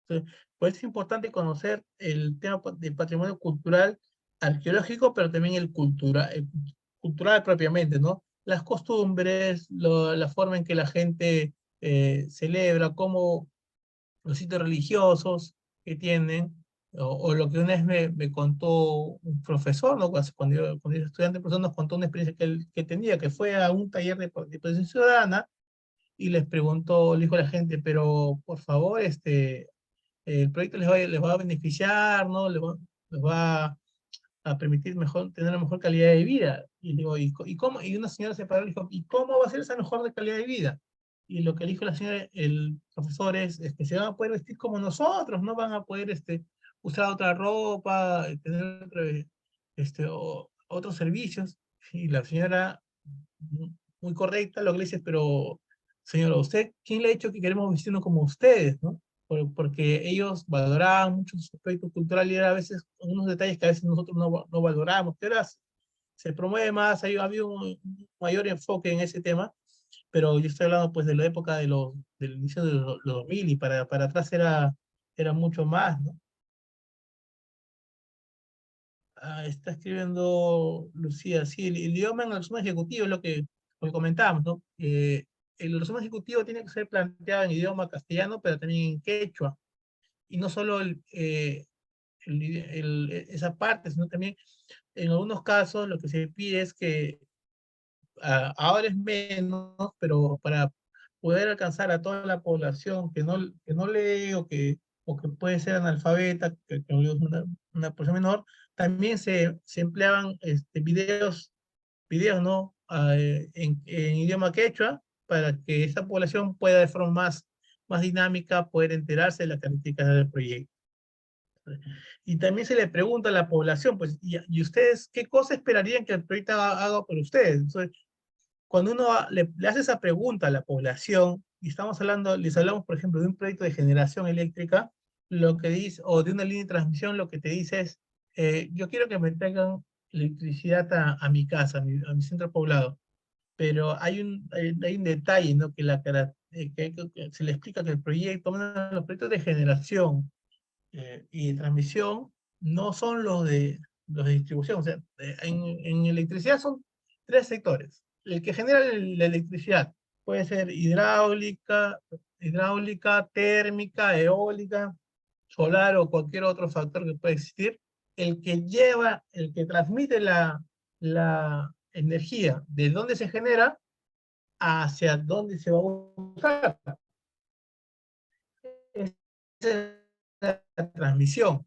Entonces, pues es importante conocer el tema del patrimonio cultural arqueológico, pero también el cultural propiamente, ¿no? Las costumbres, la forma en que la gente celebra, cómo los sitios religiosos que tienen, o lo que una vez me contó un profesor, ¿no? Cuando yo era estudiante, el profesor nos contó una experiencia que tenía, que fue a un taller de protección ciudadana, y les preguntó, le dijo a la gente, pero por favor, el proyecto les va a beneficiar, ¿no? Les va a permitir tener una mejor calidad de vida. Y digo, ¿y cómo? Y una señora se paró y dijo, ¿y cómo va a ser esa mejor de calidad de vida? Y lo que dijo la señora, el profesor, es que se van a poder vestir como nosotros, no van a poder usar otra ropa, tener otros servicios. Y la señora, muy correcta, lo que le dice, pero señora, ¿usted quién le ha dicho que queremos vestirnos como ustedes, no? Porque ellos valoraban mucho su aspecto cultural y era a veces unos detalles que a veces nosotros no valoramos, que ahora se promueve más, ha habido un mayor enfoque en ese tema, pero yo estoy hablando pues de la época del inicio de los 2000, y para atrás era mucho más, ¿no? Está escribiendo Lucía, sí, el idioma en el resumen ejecutivo es lo que comentábamos, ¿no? El resumen ejecutivo tiene que ser planteado en idioma castellano, pero también en quechua, y no solo esa parte, sino también en algunos casos lo que se pide es que ahora es menos, pero para poder alcanzar a toda la población que no lee o que puede ser analfabeta, que es una población menor, también se empleaban videos, ¿no? En idioma quechua, para que esa población pueda de forma más dinámica poder enterarse de las características del proyecto. Y también se le pregunta a la población, pues, ¿y ustedes qué cosa esperarían que el proyecto haga por ustedes? Entonces, cuando uno le hace esa pregunta a la población, y les hablamos, por ejemplo, de un proyecto de generación eléctrica, lo que dice, o de una línea de transmisión, lo que te dice es, yo quiero que me traigan electricidad a mi casa, a mi centro poblado, pero hay un detalle, ¿no? Que se le explica que el proyecto, bueno, los proyectos de generación y de transmisión no son los los de distribución. O sea, en electricidad son tres sectores. El que genera la electricidad puede ser hidráulica, térmica, eólica, solar o cualquier otro factor que pueda existir. El que transmite la energía de dónde se genera hacia dónde se va a usar. Esa es la transmisión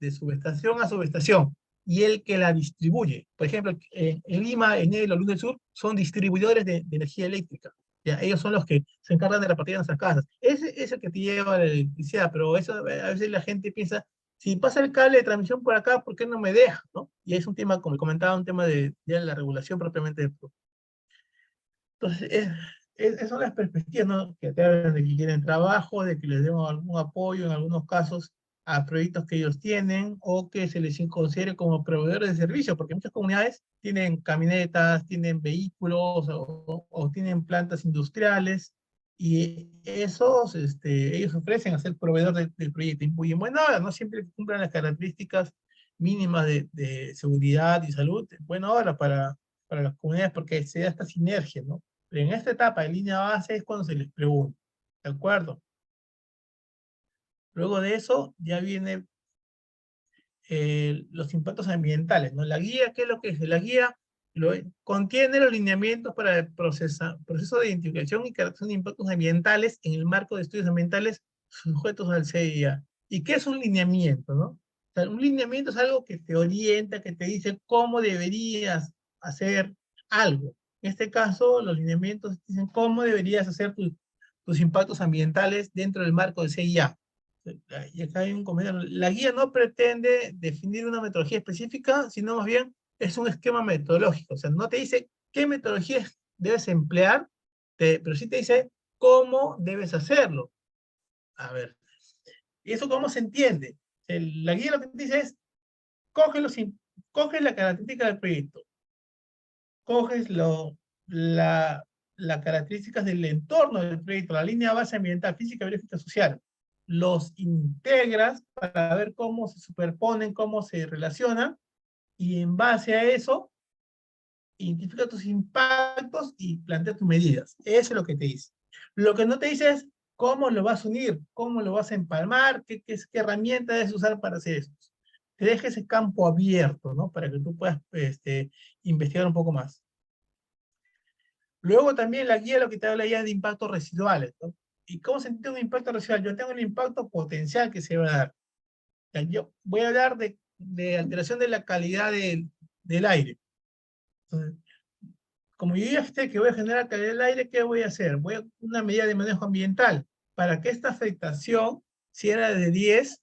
de subestación a subestación y el que la distribuye. Por ejemplo, en Lima, Enel o Luz del Sur son distribuidores de energía eléctrica. Ya, ellos son los que se encargan de repartir en nuestras casas. Ese es el que te lleva la electricidad, pero eso a veces la gente piensa, si pasa el cable de transmisión por acá, ¿por qué no me deja? ¿No? Y es un tema, como comentaba, un tema de ya la regulación propiamente. Entonces, esas son las perspectivas, ¿no? Que te hablan de que quieren trabajo, de que les den algún apoyo en algunos casos a proyectos que ellos tienen, o que se les considere como proveedores de servicios, porque muchas comunidades tienen camionetas, tienen vehículos, o tienen plantas industriales, y esos, ellos ofrecen a ser proveedor del proyecto. Y en buena hora, no siempre cumplan las características mínimas de seguridad y salud, buena hora para las comunidades, porque se da esta sinergia, ¿no? Pero en esta etapa de línea base es cuando se les pregunta, ¿de acuerdo? Luego de eso ya viene los impactos ambientales, ¿no? La guía, ¿qué es lo que es? La guía contiene los lineamientos para el proceso de identificación y caracterización de impactos ambientales en el marco de estudios ambientales sujetos al CIA. ¿Y qué es un lineamiento, no? O sea, un lineamiento es algo que te orienta, que te dice cómo deberías hacer algo. En este caso, los lineamientos dicen cómo deberías hacer tus impactos ambientales dentro del marco del CIA. Y acá hay un comentario. La guía no pretende definir una metodología específica, sino más bien es un esquema metodológico. O sea, no te dice qué metodologías debes emplear, pero sí te dice cómo debes hacerlo. A ver, ¿y eso cómo se entiende? La guía lo que te dice es, coge, coge la característica del proyecto, coges las características del entorno del proyecto, la línea base ambiental, física, biológica, social, los integras para ver cómo se superponen, cómo se relacionan, y en base a eso, identifica tus impactos y plantea tus medidas. Eso es lo que te dice. Lo que no te dice es cómo lo vas a unir, cómo lo vas a empalmar, qué herramienta debes usar para hacer eso. Te deja ese campo abierto, ¿no? Para que tú puedas investigar un poco más. Luego también la guía lo que te habla ya de impactos residuales, ¿no? ¿Y cómo se entiende un impacto residual? Yo tengo el impacto potencial que se va a dar. O sea, yo voy a hablar de alteración de la calidad del aire. Entonces, como yo ya sé que voy a generar calidad del aire, ¿qué voy a hacer? Voy a una medida de manejo ambiental para que esta afectación, si era de 10,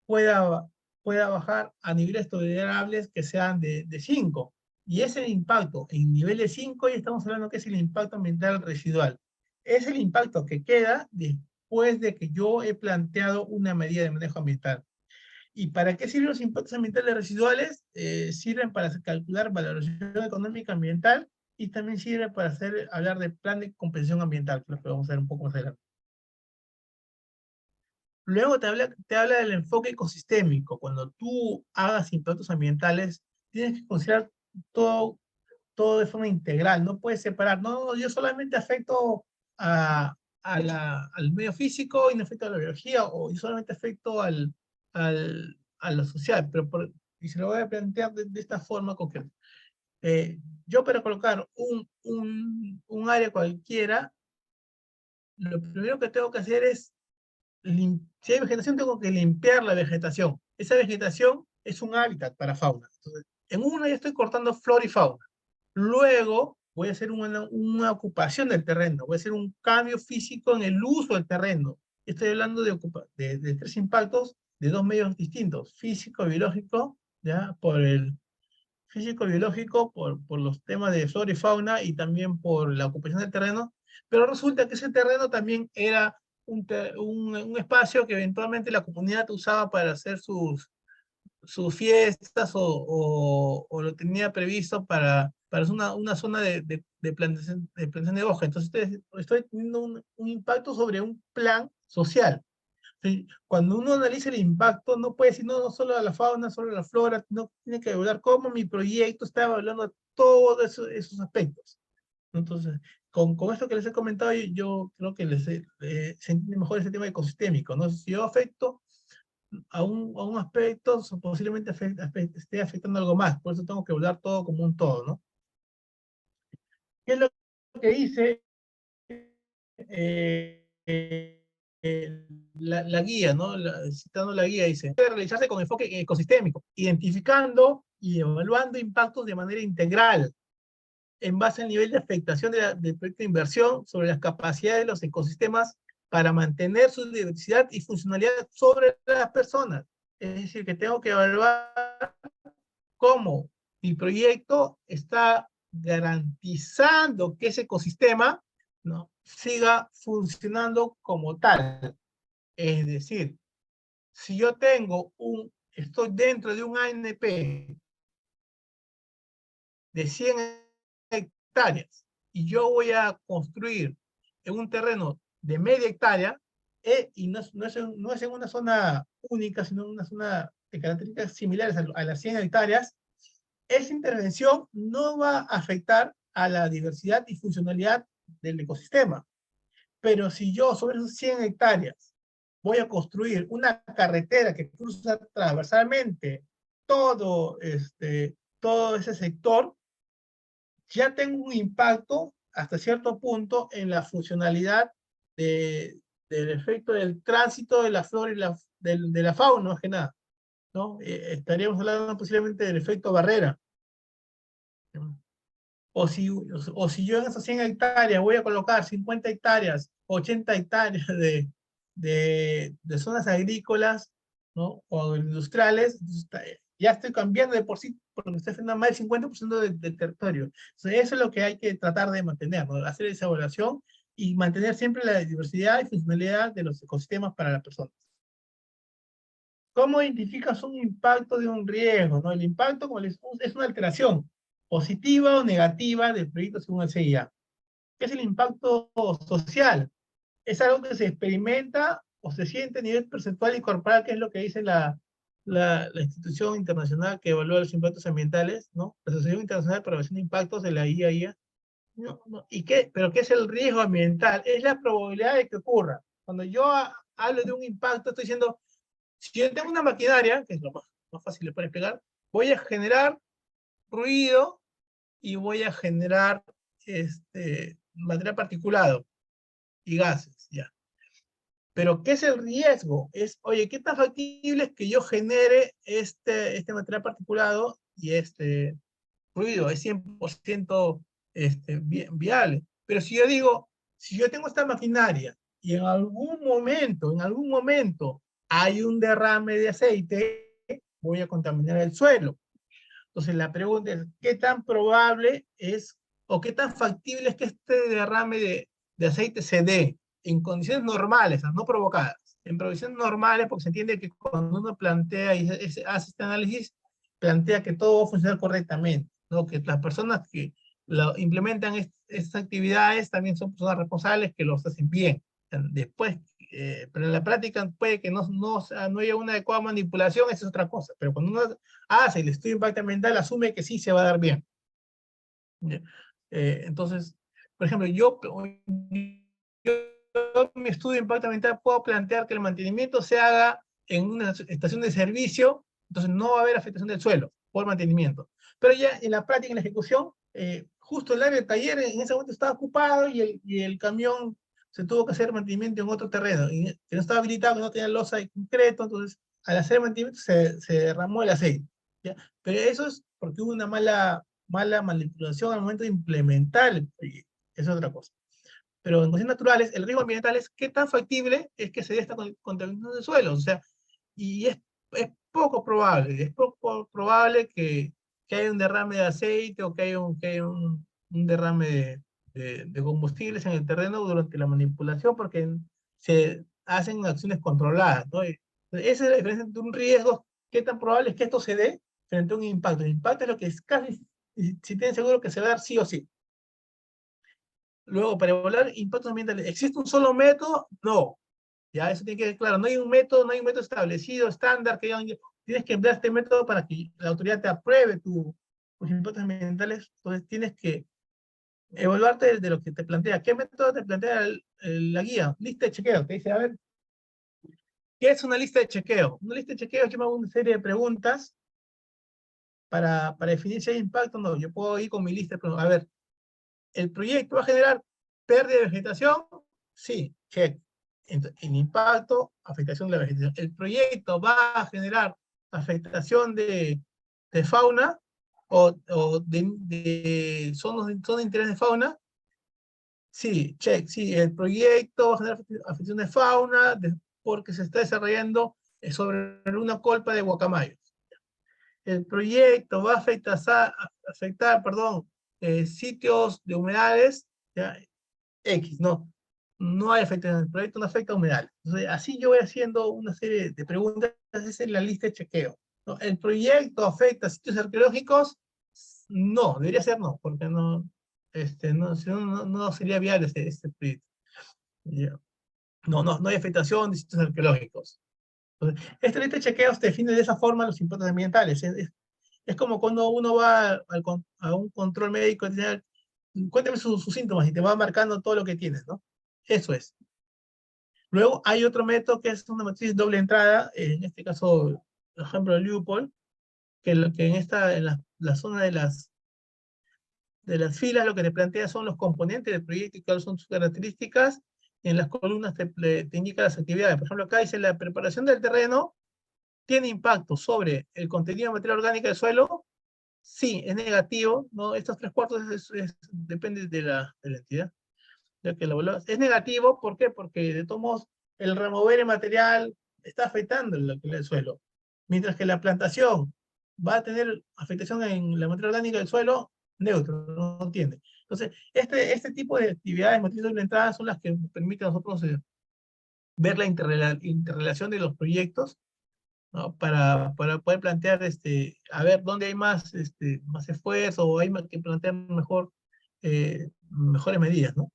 pueda bajar a niveles tolerables que sean de 5. Y ese impacto en nivel de 5, ya estamos hablando que es el impacto ambiental residual. Es el impacto que queda después de que yo he planteado una medida de manejo ambiental. ¿Y para qué sirven los impactos ambientales residuales? Sirven para calcular valoración económica ambiental y también sirve para hablar de plan de compensación ambiental, que es lo que vamos a ver un poco más adelante. Luego te habla del enfoque ecosistémico. Cuando tú hagas impactos ambientales, tienes que considerar todo, todo de forma integral. No puedes separar. No, yo solamente afecto al medio físico y no afecto a la biología, o yo solamente afecto a lo social. Y se lo voy a plantear de esta forma concreta. Yo para colocar un área cualquiera, lo primero que tengo que hacer es si hay vegetación, tengo que limpiar la vegetación. Esa vegetación es un hábitat para fauna. Entonces, en una ya estoy cortando flora y fauna. Luego voy a hacer una ocupación del terreno, voy a hacer un cambio físico en el uso del terreno. Estoy hablando de tres impactos de dos medios distintos, físico, biológico, ¿ya? Físico-biológico por los temas de flora y fauna y también por la ocupación del terreno, pero resulta que ese terreno también era un espacio que eventualmente la comunidad usaba para hacer sus fiestas o lo tenía previsto para una zona de plantación de bosque. Entonces estoy teniendo un impacto sobre un plan social. Sí, cuando uno analiza el impacto, no puede decir, no, no solo a la fauna, solo a la flora, no tiene que evaluar cómo mi proyecto está evaluando todos esos aspectos. Entonces, con esto que les he comentado, yo creo que se entiende mejor ese tema ecosistémico, ¿no? Si yo afecto a un aspecto, posiblemente esté afectando algo más, por eso tengo que evaluar todo como un todo, ¿no? ¿Qué es lo que dice la guía, ¿no? Citando la guía, dice, debe realizarse con enfoque ecosistémico, identificando y evaluando impactos de manera integral, en base al nivel de afectación del proyecto de inversión sobre las capacidades de los ecosistemas para mantener su diversidad y funcionalidad sobre las personas. Es decir, que tengo que evaluar cómo mi proyecto está garantizando que ese ecosistema, ¿no?, siga funcionando como tal. Es decir, si yo estoy dentro de un ANP de 100 hectáreas y yo voy a construir en un terreno de media hectárea, y no es en una zona única, sino en una zona de características similares a las 100 hectáreas, esa intervención no va a afectar a la diversidad y funcionalidad del ecosistema. Pero si yo sobre esas 100 hectáreas voy a construir una carretera que cruza transversalmente todo ese sector, ya tengo un impacto hasta cierto punto en la funcionalidad del efecto del tránsito de la flora y de la fauna, más que nada, ¿no? Estaríamos hablando posiblemente del efecto barrera. O si yo en esas 100 hectáreas voy a colocar 50 hectáreas, 80 hectáreas de zonas agrícolas, ¿no?, o industriales, ya estoy cambiando de por sí, porque estoy afectando más del 50% del territorio. Entonces, eso es lo que hay que tratar de mantener, ¿no?, hacer esa evaluación y mantener siempre la diversidad y funcionalidad de los ecosistemas para las personas. ¿Cómo identificas un impacto de un riesgo, ¿no? El impacto, como les digo, es una alteración positiva o negativa del proyecto según el CIA. ¿Qué es el impacto social? Es algo que se experimenta o se siente a nivel perceptual y corporal, que es lo que dice la institución internacional que evalúa los impactos ambientales, ¿no? La Asociación Internacional para Evaluación de Impactos de la IAIA. No, no. ¿Pero qué es el riesgo ambiental? Es la probabilidad de que ocurra. Cuando yo hablo de un impacto, estoy diciendo, si yo tengo una maquinaria, que es lo más fácil de poder explicar, voy a generar ruido y voy a generar material particulado y gases, ya. Pero, ¿qué es el riesgo? Oye, ¿qué tan factible es que yo genere este material particulado y este ruido? Es 100% viable. Pero si yo digo, si yo tengo esta maquinaria y en algún momento hay un derrame de aceite, voy a contaminar el suelo. Entonces la pregunta es, ¿qué tan probable es o qué tan factible es que este derrame de aceite se dé en condiciones normales, no provocadas? En condiciones normales, porque se entiende que cuando uno plantea y hace este análisis, plantea que todo va a funcionar correctamente, ¿no? Que las personas que implementan estas actividades también son personas responsables que los hacen bien. Después, pero en la práctica puede que no haya una adecuada manipulación, esa es otra cosa. Pero cuando uno hace el estudio de impacto ambiental, asume que sí se va a dar bien. Entonces, por ejemplo, yo mi estudio de impacto ambiental puedo plantear que el mantenimiento se haga en una estación de servicio, entonces no va a haber afectación del suelo por mantenimiento. Pero ya en la práctica, en la ejecución, justo el área de taller en ese momento estaba ocupado y el camión se tuvo que hacer mantenimiento en otro terreno, y que no estaba habilitado, que no tenía losa de concreto, entonces al hacer el mantenimiento se derramó el aceite, ¿ya? Pero eso es porque hubo una mala manipulación al momento de implementar el proyecto, es otra cosa. Pero en condiciones naturales, el riesgo ambiental es qué tan factible es que se dé esta contaminación de suelos. O sea, y es poco probable, que haya un derrame de aceite o que haya un derrame de combustibles en el terreno durante la manipulación, porque se hacen acciones controladas, ¿no? Esa es la diferencia entre un riesgo, qué tan probable es que esto se dé frente a un impacto. El impacto es lo que es casi, si tienen seguro que se va a dar sí o sí. Luego, para evaluar impactos ambientales, ¿existe un solo método? No. Ya, eso tiene que quedar claro. No hay un método establecido, estándar, que digan, tienes que emplear este método para que la autoridad te apruebe tus impactos ambientales. Entonces tienes que evaluarte de lo que te plantea. ¿Qué método te plantea la guía? Lista de chequeo. Te dice, a ver, ¿qué es una lista de chequeo? Una lista de chequeo, yo me hago una serie de preguntas para definir si hay impacto o no. Yo puedo ir con mi lista de preguntas. A ver, ¿el proyecto va a generar pérdida de vegetación? Sí, check. En impacto, afectación de la vegetación. ¿El proyecto va a generar afectación de fauna o son de interés de fauna? Sí, check. Sí, el proyecto va a generar afectación de fauna porque se está desarrollando sobre una colpa de guacamayos. El proyecto va a afectar, perdón, sitios de humedales, ¿ya? X, no hay afectación, el proyecto no afecta a humedales. Entonces, así yo voy haciendo una serie de preguntas, esa es la lista de chequeo, ¿no? ¿El proyecto afecta a sitios arqueológicos? No, debería ser no, porque si no, no sería viable este proyecto. Ya. No hay afectación de sitios arqueológicos. Entonces, esta lista de chequeos define de esa forma los impactos ambientales. Es como cuando uno va a un control médico y dice, cuéntame sus síntomas y te va marcando todo lo que tienes, ¿no? Eso es. Luego hay otro método que es una matriz doble entrada, en este caso, por ejemplo, de Leupold, que en la zona de las filas lo que te plantea son los componentes del proyecto y cuáles son sus características. En las columnas te indica las actividades. Por ejemplo, acá dice la preparación del terreno tiene impacto sobre el contenido de materia orgánica del suelo. Sí, es negativo, ¿no? Estos 3/4 depende de la entidad. Ya que es negativo, ¿por qué? Porque de todos modos el remover el material está afectando el suelo. Mientras que la plantación va a tener afectación en la materia orgánica del suelo, neutro, no tiene. Entonces, este tipo de actividades, motrices de entrada, son las que nos permiten a nosotros ver la interrelación de los proyectos, ¿no? Para poder plantear, a ver, dónde hay más esfuerzo o hay que plantear mejores medidas, ¿no?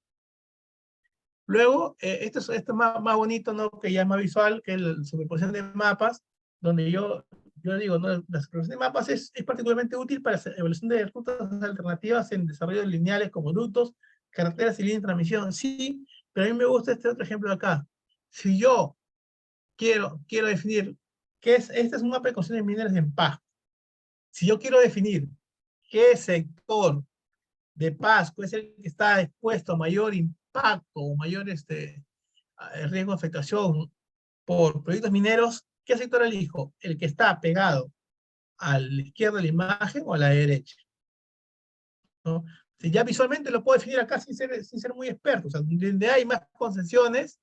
Luego, esto es más bonito, ¿no? Que ya es más visual, que la superposición de mapas, donde yo digo, ¿no? La superposición de mapas es particularmente útil para la evaluación de rutas alternativas en desarrollo de lineales como ductos, carreteras y líneas de transmisión. Sí, pero a mí me gusta este otro ejemplo de acá. Si yo quiero definir este es un mapa de condiciones mineras en Pasco. Si yo quiero definir qué sector de Pasco es el que está expuesto a mayor impacto o mayor riesgo de afectación por proyectos mineros, ¿qué sector elijo? ¿El que está pegado a la izquierda de la imagen o a la derecha? ¿No? Si ya visualmente lo puedo definir acá sin ser muy experto, o sea, donde hay más concesiones,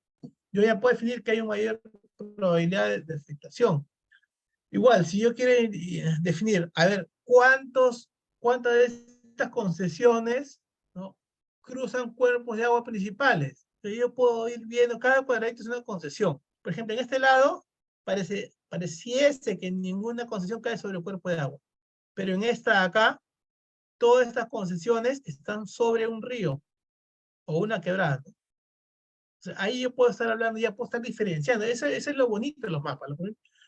yo ya puedo definir que hay una mayor probabilidad de afectación. Igual, si yo quiero definir, a ver, cuántas de estas concesiones, ¿no? cruzan cuerpos de agua principales. Entonces yo puedo ir viendo, cada cuadradito es una concesión. Por ejemplo, en este lado pareciese que ninguna concesión cae sobre el cuerpo de agua. Pero en esta acá, todas estas concesiones están sobre un río o una quebrada. ¿No? O sea, ahí yo puedo estar hablando, ya puedo estar diferenciando. Eso es lo bonito de los mapas. Los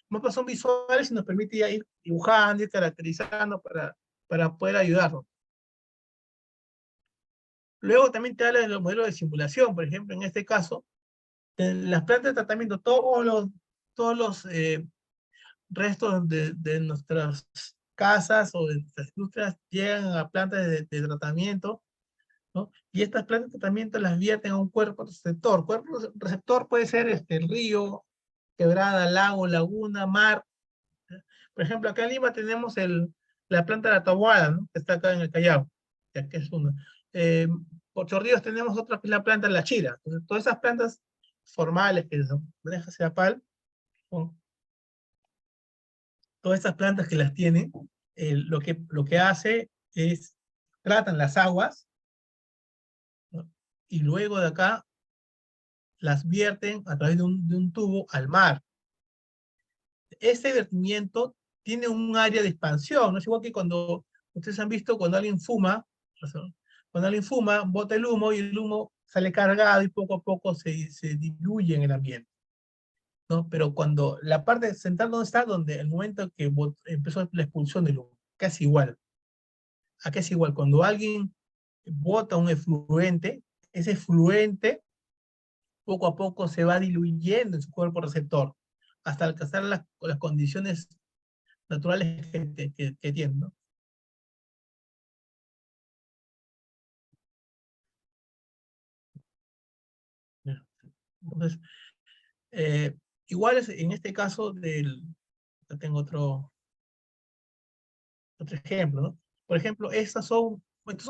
mapas son visuales y nos permite ya ir dibujando, ir caracterizando para poder ayudarnos. Luego también te habla de los modelos de simulación, por ejemplo, en este caso, en las plantas de tratamiento, todos los restos de nuestras casas o de nuestras industrias llegan a plantas de tratamiento, ¿no? Y estas plantas de tratamiento las vierten a un cuerpo receptor. Cuerpo receptor puede ser el río, quebrada, lago, laguna, mar. Por ejemplo, acá en Lima tenemos la planta de la tahuada, ¿no? Que está acá en el Callao, que es una. Por Chorrillos tenemos otra que es la planta de la chira. Entonces, todas esas plantas formales que maneja CEAPAL, ¿no? Todas estas plantas que las tienen, lo que hace es tratan las aguas, ¿no? Y luego de acá las vierten a través de un tubo al mar. Ese vertimiento tiene un área de expansión, no es igual que cuando ustedes han visto cuando alguien fuma, bota el humo y el humo sale cargado y poco a poco se diluye en el ambiente. ¿no? Pero cuando la parte central, ¿dónde está? Donde el momento que empezó la expulsión del humo, casi igual. ¿A qué es igual? Cuando alguien bota un efluente, ese efluente poco a poco se va diluyendo en su cuerpo receptor, hasta alcanzar las condiciones naturales que tiene, ¿no? Entonces, eh, igual es, en este caso yo tengo otro ejemplo, ¿no? Por ejemplo, estos son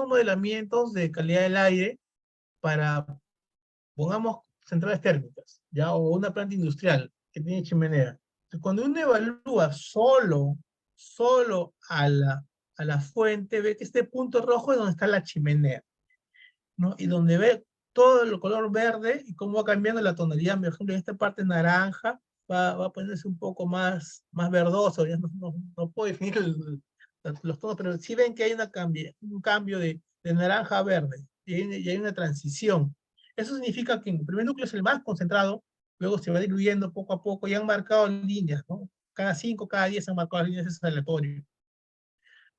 modelamientos de calidad del aire para, pongamos, centrales térmicas, ¿ya? O una planta industrial que tiene chimenea. Entonces, cuando uno evalúa solo a la fuente, ve que este punto rojo es donde está la chimenea, ¿no? Y donde ve todo el color verde y cómo va cambiando la tonalidad. Por ejemplo, en esta parte naranja va a ponerse un poco más verdoso. Ya no puedo definir los tonos, pero sí ven que hay un cambio de naranja a verde y hay una transición. Eso significa que el primer núcleo es el más concentrado, luego se va diluyendo poco a poco y han marcado líneas, ¿no? Cada 5, cada 10 han marcado líneas, es aleatorio.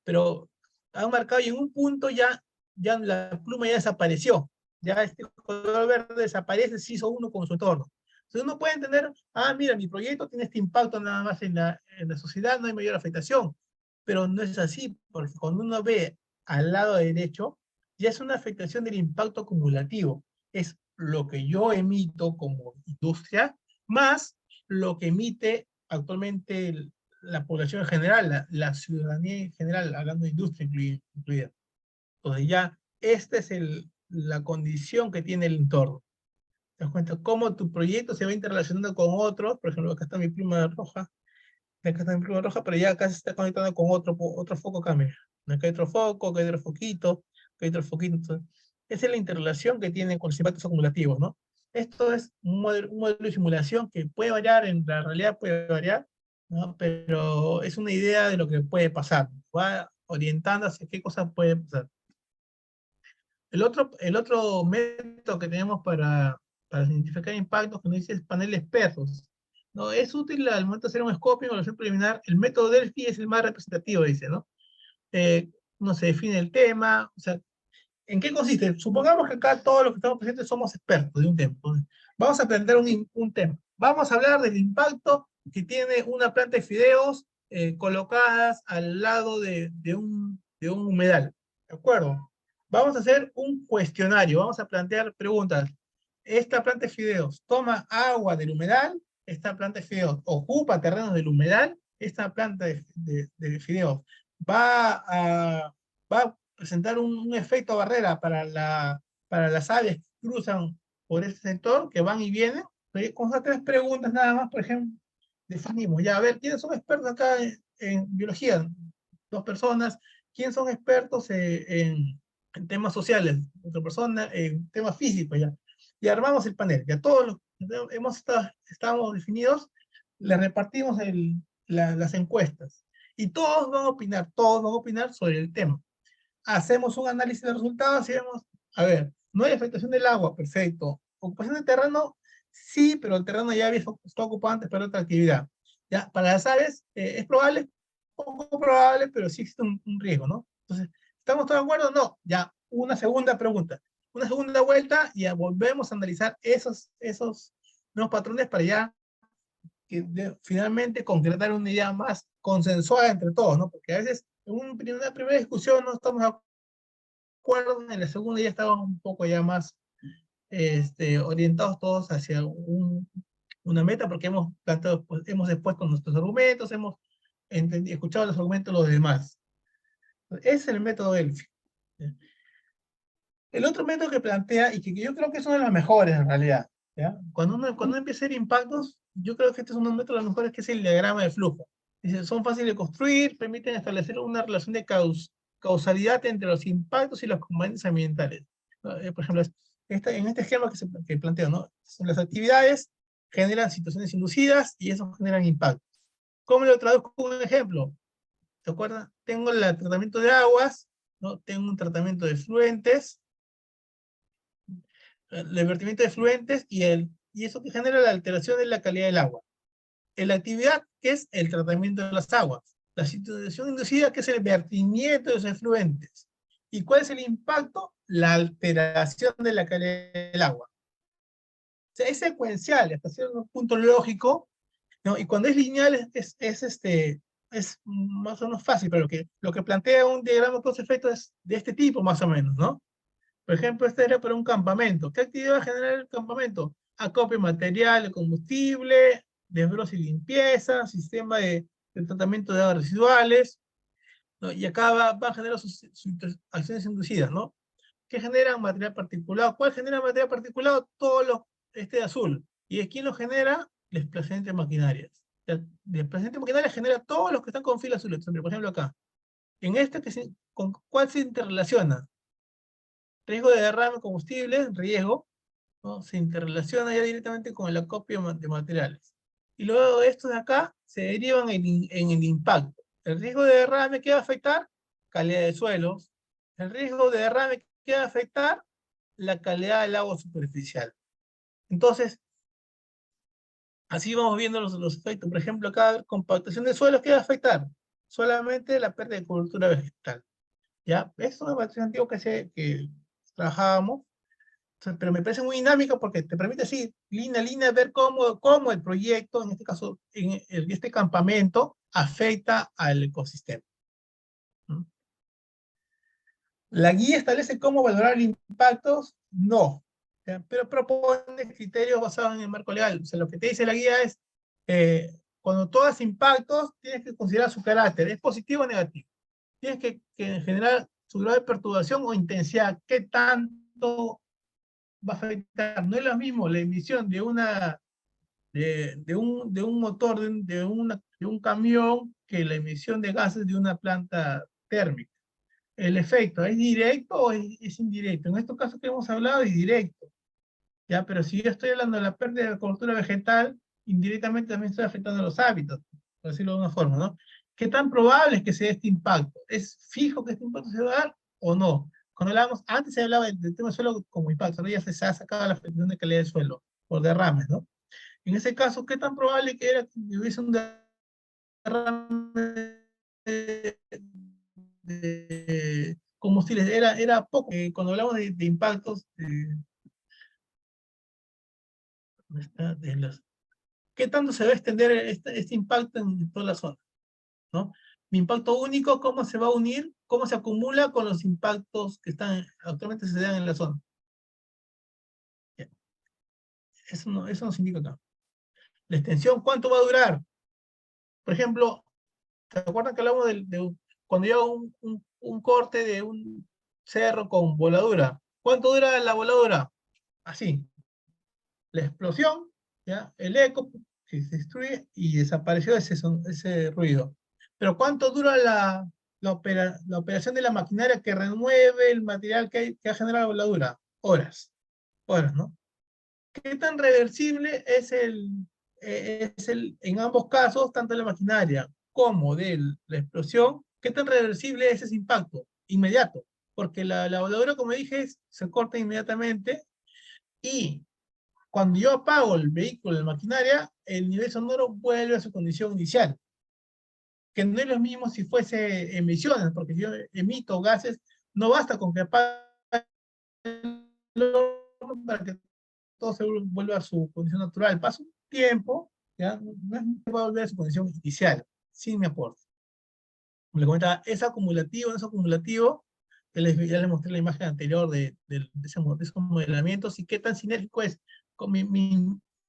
Pero han marcado y en un punto ya la pluma ya desapareció. Ya este color verde desaparece, se hizo uno con su entorno. Entonces uno puede entender, mira, mi proyecto tiene este impacto nada más en la sociedad, no hay mayor afectación. Pero no es así, porque cuando uno ve al lado derecho, ya es una afectación del impacto acumulativo. Es lo que yo emito como industria, más lo que emite actualmente la población en general, la ciudadanía en general, hablando de industria incluida. Entonces ya, esta es la condición que tiene el entorno. ¿Te das cuenta? Cómo tu proyecto se va interrelacionando con otros. Por ejemplo, acá está mi pluma roja, acá está mi pluma roja, pero ya acá se está conectando con otro foco cambia. Acá hay otro foco, acá hay otro foquito, acá hay otro foquito. Entonces, esa es la interrelación que tiene con los impactos acumulativos, ¿no? Esto es un modelo de simulación que puede variar, en la realidad puede variar, ¿no? Pero es una idea de lo que puede pasar. Va orientando hacia qué cosas pueden pasar. El otro método que tenemos para identificar impactos, que nos dice es panel de expertos. ¿No? Es útil al momento de hacer un scoping o evaluación preliminar. El método Delphi es el más representativo, dice, ¿no? No se define el tema, o sea, ¿en qué consiste? Supongamos que acá todos los que estamos presentes somos expertos de un tema. Entonces, vamos a plantear un tema. Vamos a hablar del impacto que tiene una planta de fideos colocadas al lado de un humedal. ¿De acuerdo? Vamos a hacer un cuestionario, vamos a plantear preguntas. ¿Esta planta de fideos toma agua del humedal? ¿Esta planta de fideos ocupa terrenos del humedal? ¿Esta planta de fideos va a presentar un efecto barrera para las aves que cruzan por este sector, que van y vienen? Con esas tres preguntas nada más, por ejemplo, definimos. Ya, a ver, ¿quiénes son expertos acá en biología? Dos personas. ¿Quiénes son expertos en temas sociales? Otra persona en temas físicos, ya. Y armamos el panel. Ya todos estamos definidos, le repartimos las encuestas. Y todos van a opinar sobre el tema. Hacemos un análisis de resultados y vemos, a ver, no hay afectación del agua, perfecto. Ocupación del terreno, sí, pero el terreno ya había estado ocupado antes para otra actividad. Ya, para las aves, es probable, poco probable, pero sí existe un riesgo, ¿no? Entonces, ¿estamos todos de acuerdo? No, ya, una segunda pregunta, una segunda vuelta y ya volvemos a analizar esos nuevos patrones para ya finalmente concretar una idea más consensuada entre todos, ¿no? Porque a veces en una primera discusión no estamos de acuerdo, en la segunda ya estamos un poco ya más orientados todos hacia una meta, porque hemos planteado, pues, hemos expuesto nuestros argumentos, hemos escuchado los argumentos de los demás. Ese es el método Delphi. El otro método que plantea, y que yo creo que es uno de los mejores en realidad, ¿ya? Cuando uno empieza a hacer impactos, yo creo que este es uno de los mejores, que es el diagrama de flujo. Dice, son fáciles de construir, permiten establecer una relación de causalidad entre los impactos y los componentes ambientales. Por ejemplo, en este esquema que planteo, ¿no? Son las actividades generan situaciones inducidas y eso generan impactos. ¿Cómo lo traduzco con un ejemplo? ¿Te acuerdas? Tengo el tratamiento de aguas, ¿no? Tengo un tratamiento de fluentes, el vertimiento de fluentes y eso que genera la alteración de la calidad del agua. la actividad, que es el tratamiento de las aguas. La situación inducida, que es el vertimiento de los efluentes. ¿Y cuál es el impacto? La alteración de la calidad del agua. O sea, es secuencial, hasta cierto punto lógico, ¿no? Y cuando es lineal es más o menos fácil, pero lo que plantea un diagrama causa-efecto es de este tipo, más o menos, ¿no? Por ejemplo, este era para un campamento. ¿Qué actividad va a generar el campamento? Acopio de material, de combustible, desbroce y limpieza, sistema de tratamiento de aguas residuales, ¿no? Y acá va a generar sus acciones inducidas, ¿no? ¿Qué generan? Material particulado. ¿Cuál genera material particulado? Todo este de azul. ¿Y de quién lo genera? Desplazamiento de maquinarias. Desplazamiento de maquinarias genera todos los que están con fila azul. Entonces, por ejemplo, acá. En este, ¿con cuál se interrelaciona? Riesgo de derrame de combustible, riesgo, ¿no? Se interrelaciona ya directamente con el acopio de materiales. Y luego estos de acá se derivan en el impacto. El riesgo de derrame, ¿qué va a afectar? Calidad de suelos. El riesgo de derrame, ¿qué va a afectar? La calidad del agua superficial. Entonces, así vamos viendo los efectos. Por ejemplo, acá, compactación de suelos, ¿qué va a afectar? Solamente la pérdida de cobertura vegetal. ¿Ya? Es una matriz antigua que trabajábamos, pero me parece muy dinámica porque te permite así, línea a línea, ver cómo el proyecto, en este caso, en este campamento, afecta al ecosistema. ¿Mm? ¿La guía establece cómo valorar impactos? No. ¿Ya? Pero propone criterios basados en el marco legal. O sea, lo que te dice la guía es, cuando tú hagas impactos, tienes que considerar su carácter, ¿es positivo o negativo? Tienes que generar su grado de perturbación o intensidad, qué tanto va a afectar. No es lo mismo la emisión de un motor, de un camión, que la emisión de gases de una planta térmica. ¿El efecto es directo o es indirecto? En estos casos que hemos hablado es directo, ¿ya? Pero si yo estoy hablando de la pérdida de cobertura vegetal, indirectamente también estoy afectando a los hábitats, por decirlo de una forma, ¿no? ¿Qué tan probable es que se dé este impacto? ¿Es fijo que este impacto se va a dar o no? Cuando hablábamos, antes se hablaba del tema del suelo como impacto, ahora ya se ha sacado la afectación de calidad del suelo por derrames, ¿no? En ese caso, ¿qué tan probable que era que hubiese un derrame de combustibles? Era poco. Cuando hablamos de impactos, ¿qué tanto se va a extender este impacto en toda la zona? ¿No? Mi impacto único, ¿cómo se va a unir? ¿Cómo se acumula con los impactos que actualmente se dan en la zona? Bien. Eso nos indica acá. La extensión, ¿cuánto va a durar? Por ejemplo, ¿se acuerdan que hablamos cuando llega un corte de un cerro con voladura? ¿Cuánto dura la voladura? Así. La explosión, ¿ya? El eco, que se destruye y desapareció ese ruido. Pero ¿cuánto dura la operación de la maquinaria que remueve el material que ha generado la voladura? Horas. Horas, ¿no? ¿Qué tan reversible en ambos casos, tanto de la maquinaria como de la explosión, qué tan reversible es ese impacto? Inmediato. Porque la voladura, como dije, se corta inmediatamente y cuando yo apago el vehículo, la maquinaria, el nivel sonoro vuelve a su condición inicial. Que no es lo mismo si fuese emisiones, porque si yo emito gases, no basta con que apague el horno para que todo se vuelva a su condición natural. Pasa un tiempo, ¿ya? No es que va a volver a su condición inicial, sin mi aporte. Como le comentaba, es acumulativo, no es acumulativo. Ya les mostré la imagen anterior de esos modelamientos y qué tan sinérgico es con mi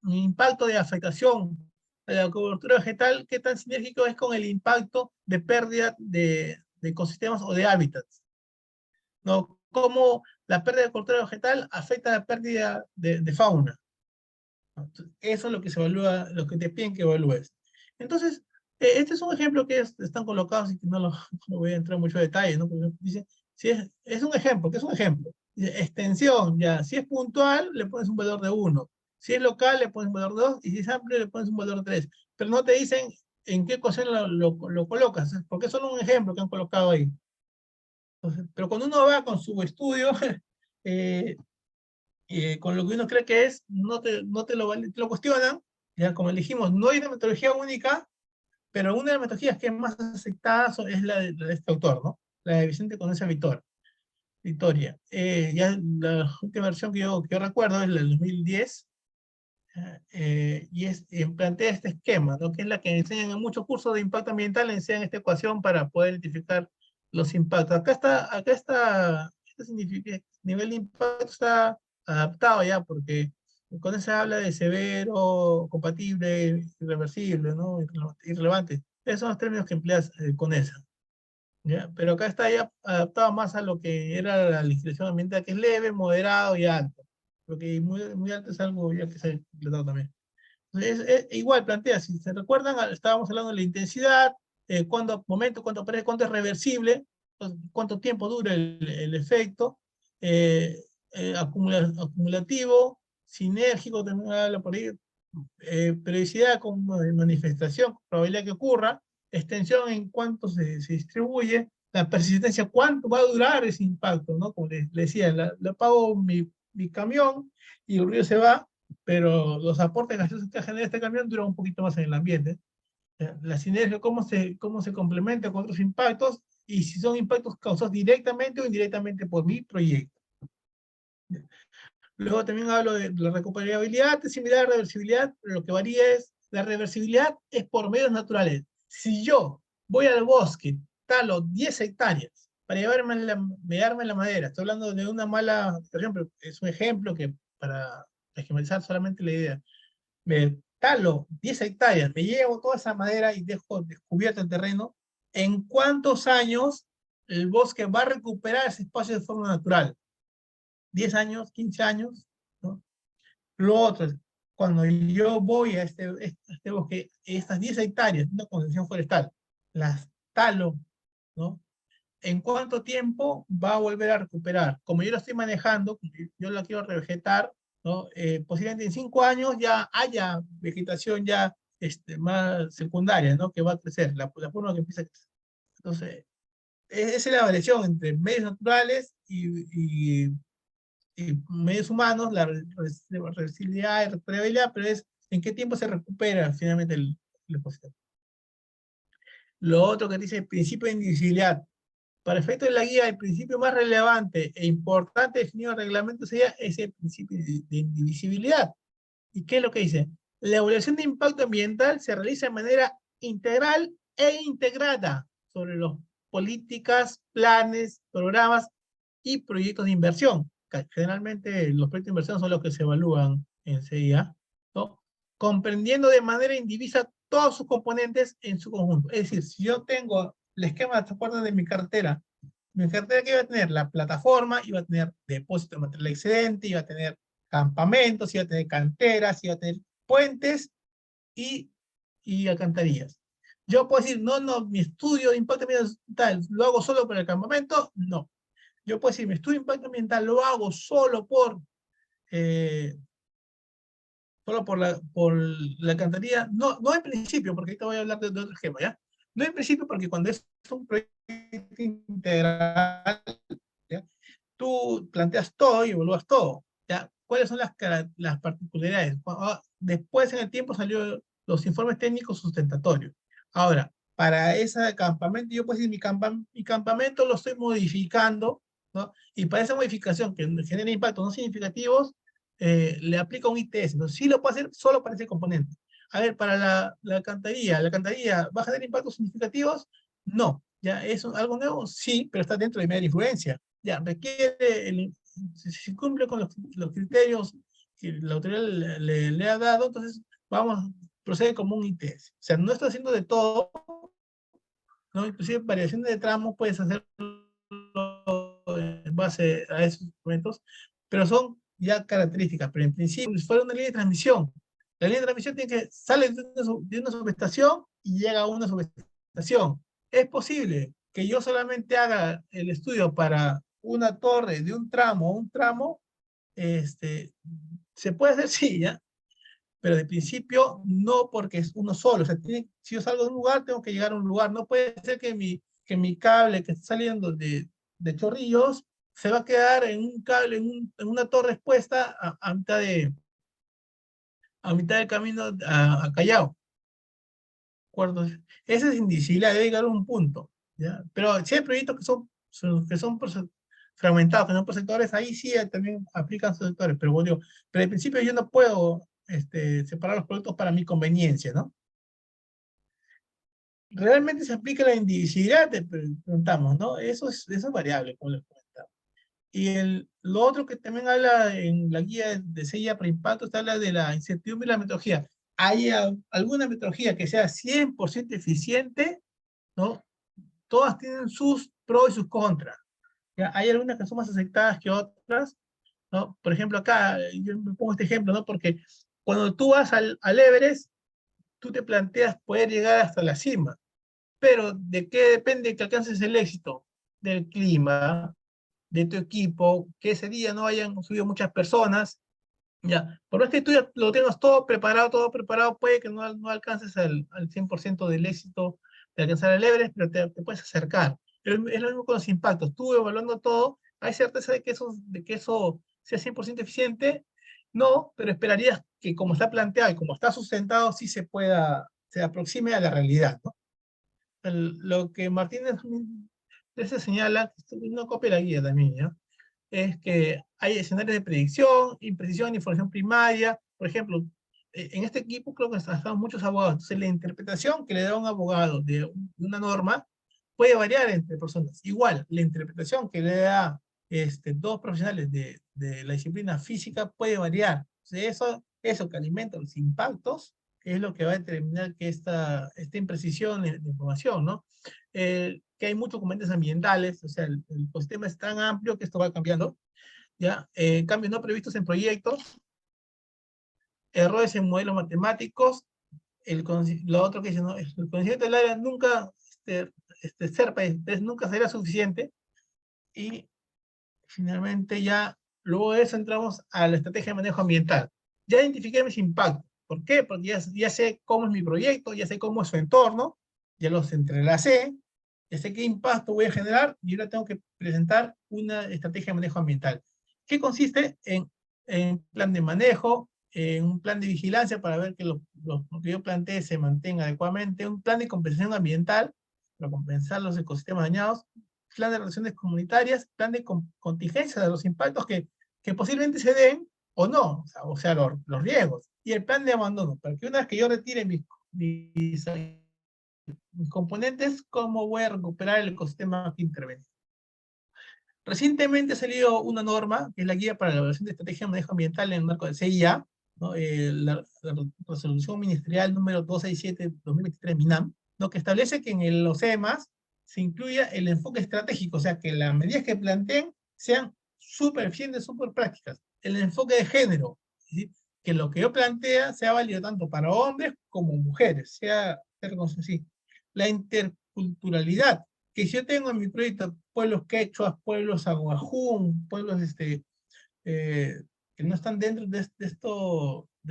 impacto de afectación a la cobertura vegetal, qué tan sinérgico es con el impacto de pérdida de ecosistemas o de hábitats. ¿No? Cómo la pérdida de cobertura vegetal afecta a la pérdida de fauna. Eso es lo que se evalúa, lo que te piden que evalúes. Entonces, este es un ejemplo que están colocados y que no voy a entrar en mucho detalle, ¿no? Porque dice, si es un ejemplo, ¿qué es un ejemplo? Dice, extensión, ya, si es puntual, le pones un valor de 1. Si es local, le pones un valor de 2. Y si es amplio, le pones un valor de 3. Pero no te dicen en qué ocasión lo colocas, porque es solo un ejemplo que han colocado ahí. Entonces, pero cuando uno va con su estudio, con lo que uno cree que es, no te lo cuestionan, Ya, como dijimos, no hay una metodología única, pero una de las metodologías que es más aceptada es la de este autor, ¿no? La de Vicente Conesa Victoria. Ya la última versión que yo recuerdo es la del 2010, plantea este esquema, ¿no? Que es la que enseñan en muchos cursos de impacto ambiental, enseñan esta ecuación para poder identificar los impactos. Este nivel de impacto está adaptado ya, porque con eso se habla de severo, compatible, irreversible, ¿no? Irrelevante. Esos son los términos que empleas con esa. ¿Ya? Pero acá está ya adaptado más a lo que era la legislación ambiental, que es leve, moderado y alto. Porque muy alto es algo ya que se ha implementado también. Entonces, igual plantea, si se recuerdan, estábamos hablando de la intensidad, cuánto parece, cuánto es reversible, cuánto tiempo dura el efecto, eh, acumulativo, sinérgico, también habla por ahí, periodicidad con manifestación, probabilidad que ocurra, extensión en cuánto se distribuye, la persistencia, cuánto va a durar ese impacto, ¿no? Como les decía, le apago mi camión y el ruido se va, pero los aportes gaseosos que genera este camión duran un poquito más en el ambiente. La sinergia, cómo se complementa con otros impactos y si son impactos causados directamente o indirectamente por mi proyecto. Luego también hablo de la recuperabilidad, es similar a la reversibilidad, pero lo que varía es, la reversibilidad es por medios naturales. Si yo voy al bosque, talo 10 hectáreas para llevarme la madera, estoy hablando de una mala situación, pero es un ejemplo que para esquematizar solamente la idea. Me talo 10 hectáreas, me llevo toda esa madera y dejo descubierto el terreno, ¿en cuántos años el bosque va a recuperar ese espacio de forma natural? 10 años, 15 años, ¿no? Lo otro es, cuando yo voy a este bosque, estas 10 hectáreas, una concesión forestal, las talo, ¿no? ¿En cuánto tiempo va a volver a recuperar? Como yo lo estoy manejando, yo la quiero revegetar, ¿no? Posiblemente en 5 años ya haya vegetación ya más secundaria, ¿no? Que va a crecer, la forma que empieza a crecer. Entonces, esa es la variación entre medios naturales y medios humanos, la reversibilidad y recuperabilidad, pero es en qué tiempo se recupera finalmente el ecosistema. Lo otro que dice el principio de indivisibilidad. Para efectos de la guía, el principio más relevante e importante definido en el reglamento sería ese principio de indivisibilidad. ¿Y qué es lo que dice? La evaluación de impacto ambiental se realiza de manera integral e integrada sobre las políticas, planes, programas y proyectos de inversión. Generalmente los proyectos de inversión son los que se evalúan en CIA, ¿no? Comprendiendo de manera indivisa todos sus componentes en su conjunto. Es decir, si yo tengo el esquema, ¿te acuerdas de mi cartera? Mi cartera que iba a tener la plataforma, iba a tener depósito de material excedente, iba a tener campamentos, iba a tener canteras, iba a tener puentes y alcantarillas. Yo puedo decir, no, mi estudio de impacto ambiental lo hago solo para el campamento, no. Yo puedo decir, mi estudio de impacto ambiental lo hago solo por la alcantarilla, no en principio, porque ahorita voy a hablar de otro esquema, ¿ya? No en principio porque cuando es un proyecto integral, ¿ya? Tú planteas todo y evalúas todo, ¿ya? ¿Cuáles son las particularidades? Después en el tiempo salió los informes técnicos sustentatorios. Ahora, para ese campamento, yo puedo decir, mi campamento lo estoy modificando, ¿no? Y para esa modificación que genera impactos no significativos, le aplica un ITS. Entonces, sí lo puede hacer solo para ese componente. A ver, para la alcantarilla ¿va a generar impactos significativos? No. ¿Ya es algo nuevo? Sí, pero está dentro de media influencia. Ya, si cumple con los criterios que la autoridad le ha dado, entonces procede como un ITS. O sea, no está haciendo de todo, ¿no? Inclusive variaciones de tramos puedes hacerlo en base a esos instrumentos, pero son ya características. Pero en principio, si fuera una línea de transmisión, la línea de transmisión sale de una subestación y llega a una subestación. Es posible que yo solamente haga el estudio para una torre de un tramo, se puede hacer sí, ¿ya? Pero de principio no, porque es uno solo. O sea, si yo salgo de un lugar, tengo que llegar a un lugar. No puede ser que mi cable que está saliendo de Chorrillos se va a quedar en un cable, en una torre expuesta a mitad a mitad del camino a Callao. ¿De acuerdo? Ese es indicible, debe llegar a un punto, ¿ya? Pero si hay proyectos que son fragmentados, que son por sectores, ahí sí también aplican sus sectores, pero bueno, pero al principio yo no puedo separar los productos para mi conveniencia, ¿no? ¿Realmente se aplica la indivisibilidad? Te preguntamos, ¿no? Eso es variable, como les comentaba. Y lo otro que también habla en la guía de sella para impactos, habla de la incertidumbre y la metodología. ¿Hay alguna metodología que sea 100% eficiente? ¿No? Todas tienen sus pros y sus contras. ¿Ya? Hay algunas que son más aceptadas que otras, ¿no? Por ejemplo, acá, yo me pongo este ejemplo, ¿no? Porque cuando tú vas al Everest, tú te planteas poder llegar hasta la cima. Pero ¿de qué depende que alcances el éxito? Del clima, de tu equipo, que ese día no hayan subido muchas personas. Ya, por más que tú ya lo tengas todo preparado, puede que no alcances al 100% del éxito de alcanzar el Everest, pero te puedes acercar. Es lo mismo con los impactos. Tú evaluando todo, ¿hay certeza de que eso sea 100% eficiente? No, pero esperarías que como está planteado y como está sustentado, sí se aproxime a la realidad, ¿no? Lo que Martínez se señala, no copia la guía también, ¿ya? Es que hay escenarios de predicción, imprecisión, información primaria. Por ejemplo, en este equipo creo que están muchos abogados. Entonces, la interpretación que le da un abogado de una norma puede variar entre personas. Igual, la interpretación que le da dos profesionales de la disciplina física puede variar. Entonces, eso que alimenta los impactos es lo que va a determinar que esta imprecisión de información, ¿no? Que hay muchos componentes ambientales, o sea, el ecosistema es tan amplio que esto va cambiando, ¿ya? Cambios no previstos en proyectos, errores en modelos matemáticos, lo otro que dice, ¿no? El conocimiento del área nunca, nunca será suficiente, y finalmente ya, luego de eso entramos a la estrategia de manejo ambiental. Ya identifiqué mis impactos. ¿Por qué? Porque ya sé cómo es mi proyecto, ya sé cómo es su entorno, ya los entrelacé, ya sé qué impacto voy a generar y ahora tengo que presentar una estrategia de manejo ambiental. ¿Qué consiste en plan de manejo, en un plan de vigilancia para ver que lo que yo planteé se mantenga adecuadamente, un plan de compensación ambiental para compensar los ecosistemas dañados, plan de relaciones comunitarias, plan de contingencia de los impactos que posiblemente se den o no, o sea los riesgos, y el plan de abandono, para que una vez que yo retire mis componentes, ¿cómo voy a recuperar el ecosistema que interviene? Recientemente ha salido una norma, que es la Guía para la Evaluación de Estrategia de Manejo Ambiental en el marco del CIA, ¿no? La resolución ministerial número 267-2023 MINAM, ¿no? Que establece que en los EMAS se incluya el enfoque estratégico, o sea, que las medidas que planteen sean súper eficientes, súper prácticas. El enfoque de género, ¿sí? Que lo que yo plantea sea válido tanto para hombres como mujeres, sea reconocido así. La interculturalidad, que si yo tengo en mi proyecto pueblos quechuas, pueblos aguajún, pueblos eh, que no están dentro de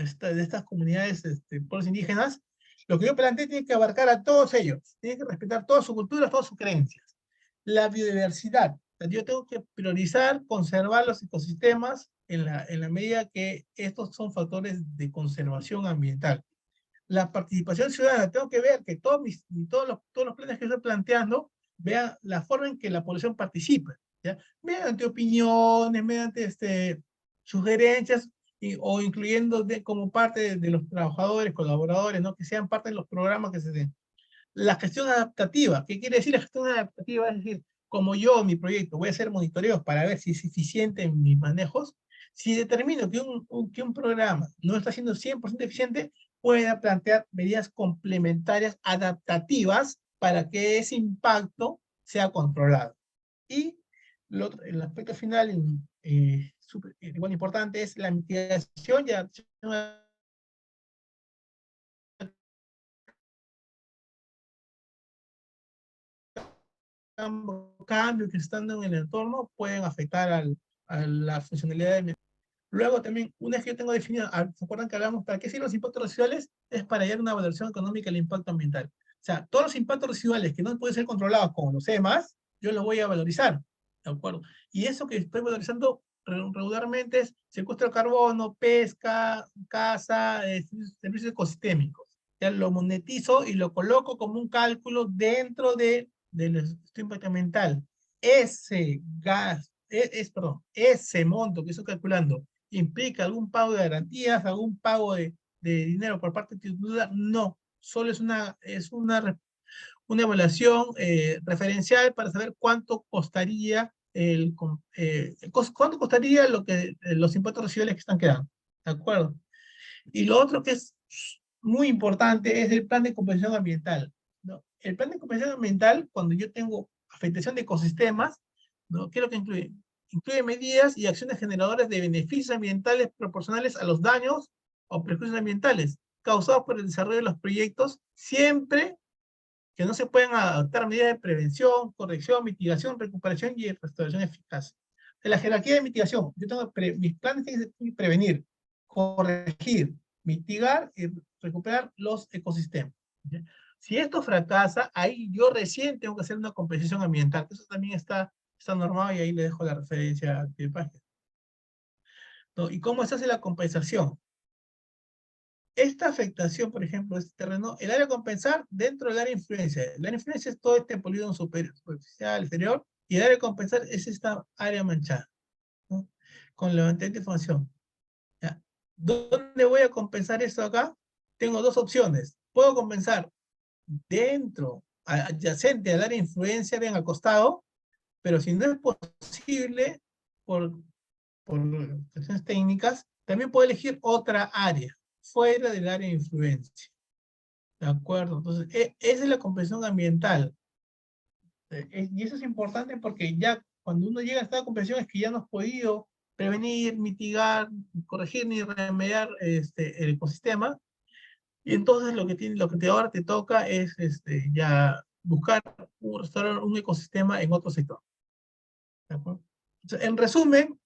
estas comunidades, pueblos indígenas, lo que yo planteé tiene que abarcar a todos ellos, tiene que respetar todas sus culturas, todas sus creencias. La biodiversidad, yo tengo que priorizar, conservar los ecosistemas en la medida que estos son factores de conservación ambiental. La participación ciudadana, tengo que ver que todos los planes que estoy planteando vean la forma en que la población participa, ¿ya? Mediante opiniones, mediante sugerencias, o incluyendo como parte de los trabajadores, colaboradores, ¿no? Que sean parte de los programas que se den. La gestión adaptativa, ¿qué quiere decir la gestión adaptativa? Es decir, como yo, mi proyecto, voy a hacer monitoreos para ver si es eficiente en mis manejos. Si determino que un programa no está siendo 100% eficiente, pueda plantear medidas complementarias adaptativas para que ese impacto sea controlado. Y el aspecto final, igual importante, es la mitigación y adaptación cambios que están en el entorno pueden afectar a la funcionalidad del. Luego también, una vez que yo tengo definido, ¿se acuerdan que hablamos para qué sirven los impactos residuales? Es para hallar una valoración económica del impacto ambiental. O sea, todos los impactos residuales que no pueden ser controlados como los demás, yo los voy a valorizar, ¿de acuerdo? Y eso que estoy valorizando regularmente es secuestro de carbono, pesca, caza, servicios ecosistémicos. Ya lo monetizo y lo coloco como un cálculo dentro del estudio de impacto ambiental. Ese gas, ese monto que estoy calculando, ¿implica algún pago de garantías, algún pago de dinero por parte del titular? No, solo una evaluación referencial para saber cuánto costaría cuánto costaría los impuestos residuales que están quedando. ¿De acuerdo? Y lo otro que es muy importante es el plan de compensación ambiental, ¿no? El plan de compensación ambiental, cuando yo tengo afectación de ecosistemas, ¿no? ¿Qué es lo que incluye? Incluye medidas y acciones generadoras de beneficios ambientales proporcionales a los daños o perjuicios ambientales causados por el desarrollo de los proyectos, siempre que no se pueden adoptar medidas de prevención, corrección, mitigación, recuperación y restauración eficaz. De la jerarquía de mitigación, yo tengo mis planes tienen que prevenir, corregir, mitigar y recuperar los ecosistemas. ¿Ya? Si esto fracasa, ahí yo recién tengo que hacer una compensación ambiental. Eso también está normado y ahí le dejo la referencia de página. ¿No? ¿Y cómo se hace la compensación? Esta afectación, por ejemplo, este terreno, el área a compensar dentro del área de influencia. El área de influencia es todo este polígono superficial, exterior, y el área a compensar es esta área manchada, ¿no? Con levantamiento de información. ¿Ya? ¿Dónde voy a compensar esto acá? Tengo dos opciones. Puedo compensar dentro, adyacente al área de influencia, bien al costado, pero si no es posible, por cuestiones técnicas, también puedo elegir otra área, fuera del área de influencia. ¿De acuerdo? Entonces, esa es la compensación ambiental. Y eso es importante porque ya cuando uno llega a esta compensación es que ya no has podido prevenir, mitigar, corregir ni remediar el ecosistema. Y entonces lo que ahora te toca es ya buscar restaurar un ecosistema en otro sector. ¿De acuerdo? Entonces, en resumen,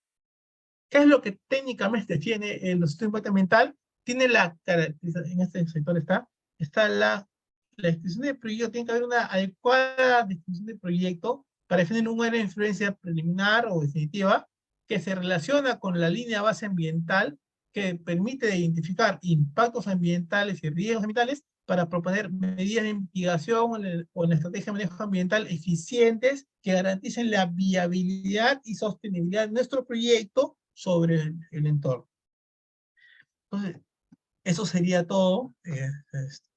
¿qué es lo que técnicamente tiene el estudio de impacto ambiental? Tiene la caracterización, en este sector está la descripción del proyecto, tiene que haber una adecuada descripción del proyecto para definir un área de influencia preliminar o definitiva que se relaciona con la línea base ambiental que permite identificar impactos ambientales y riesgos ambientales para proponer medidas de mitigación o la estrategia de manejo ambiental eficientes que garanticen la viabilidad y sostenibilidad de nuestro proyecto sobre el entorno. Entonces, eso sería todo,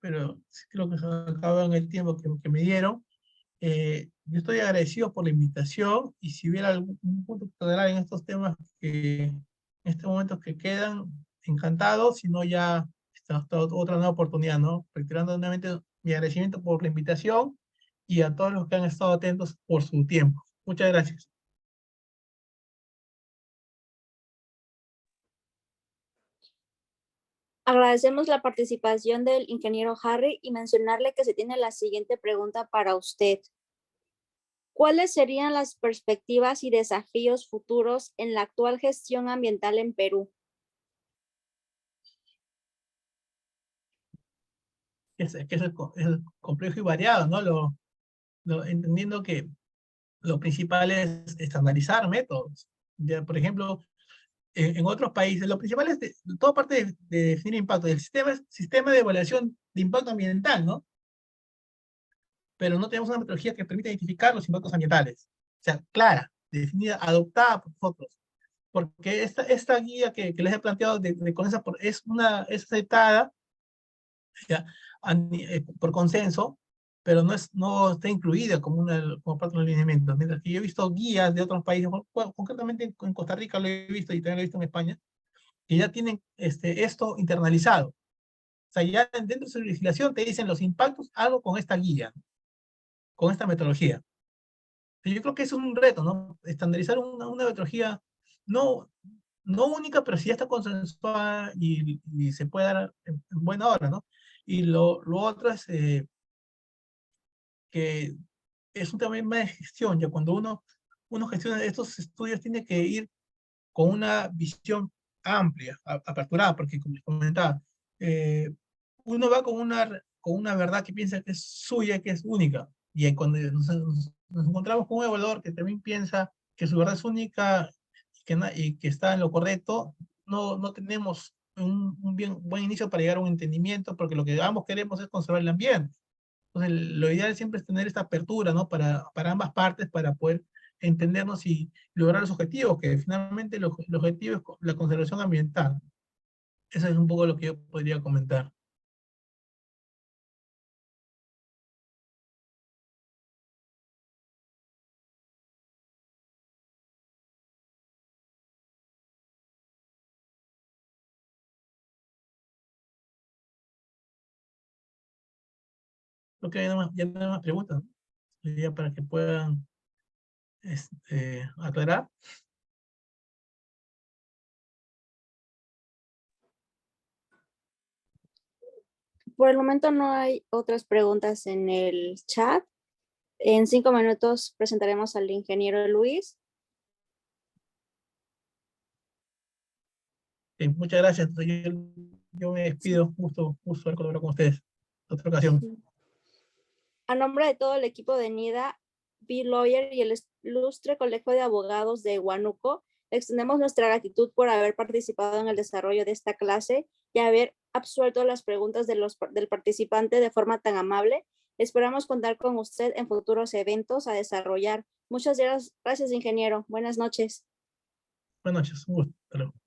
pero creo que se acabó en el tiempo que me dieron. Yo estoy agradecido por la invitación y si hubiera algún punto que tolerar en estos temas en estos momentos que quedan, encantado, si no ya está otra nueva oportunidad, ¿no? Reiterando nuevamente mi agradecimiento por la invitación y a todos los que han estado atentos por su tiempo. Muchas gracias. Agradecemos la participación del ingeniero Harry y mencionarle que se tiene la siguiente pregunta para usted. ¿Cuáles serían las perspectivas y desafíos futuros en la actual gestión ambiental en Perú? Es complejo y variado, ¿no? Entendiendo que lo principal es estandarizar métodos. Ya, por ejemplo, en otros países, lo principal es toda parte de definir impacto. El sistema de evaluación de impacto ambiental, ¿no? Pero no tenemos una metodología que permita identificar los impactos ambientales. O sea, clara, definida, adoptada por nosotros. Porque esta guía que les he planteado con es aceptada ya, por consenso, pero no está incluida como parte de los lineamientos. Mientras que yo he visto guías de otros países, concretamente en Costa Rica lo he visto y también lo he visto en España, que ya tienen esto internalizado. O sea, ya dentro de su legislación te dicen los impactos, algo con esta guía, con esta metodología. Yo creo que es un reto, ¿no? Estandarizar una metodología no, no única, pero sí ya está consensuada y se puede dar en buena hora, ¿no? Y lo otro es que es un tema más de gestión, ya cuando uno gestiona estos estudios tiene que ir con una visión amplia, aperturada, porque como les comentaba, uno va con una verdad que piensa que es suya, que es única, y cuando nos encontramos con un evaluador que también piensa que su verdad es única, y que está en lo correcto, no tenemos un buen inicio para llegar a un entendimiento, porque lo que ambos queremos es conservar el ambiente. Entonces, lo ideal siempre es tener esta apertura, ¿no? Para ambas partes, para poder entendernos y lograr los objetivos, que finalmente el objetivo es la conservación ambiental. Eso es un poco lo que yo podría comentar. Creo que ya no hay más preguntas, ¿no? Ya para que puedan aclarar. Por el momento no hay otras preguntas en el chat. En 5 minutos presentaremos al ingeniero Luis. Muchas gracias. Entonces, yo me despido. Gusto haber colaborado con ustedes. Otra ocasión. A nombre de todo el equipo de NIDA, B-Lawyer y el ilustre Colegio de Abogados de Huánuco, extendemos nuestra gratitud por haber participado en el desarrollo de esta clase y haber absuelto las preguntas del participante de forma tan amable. Esperamos contar con usted en futuros eventos a desarrollar. Muchas gracias, ingeniero. Buenas noches. Buenas noches. Un gusto. Hasta luego.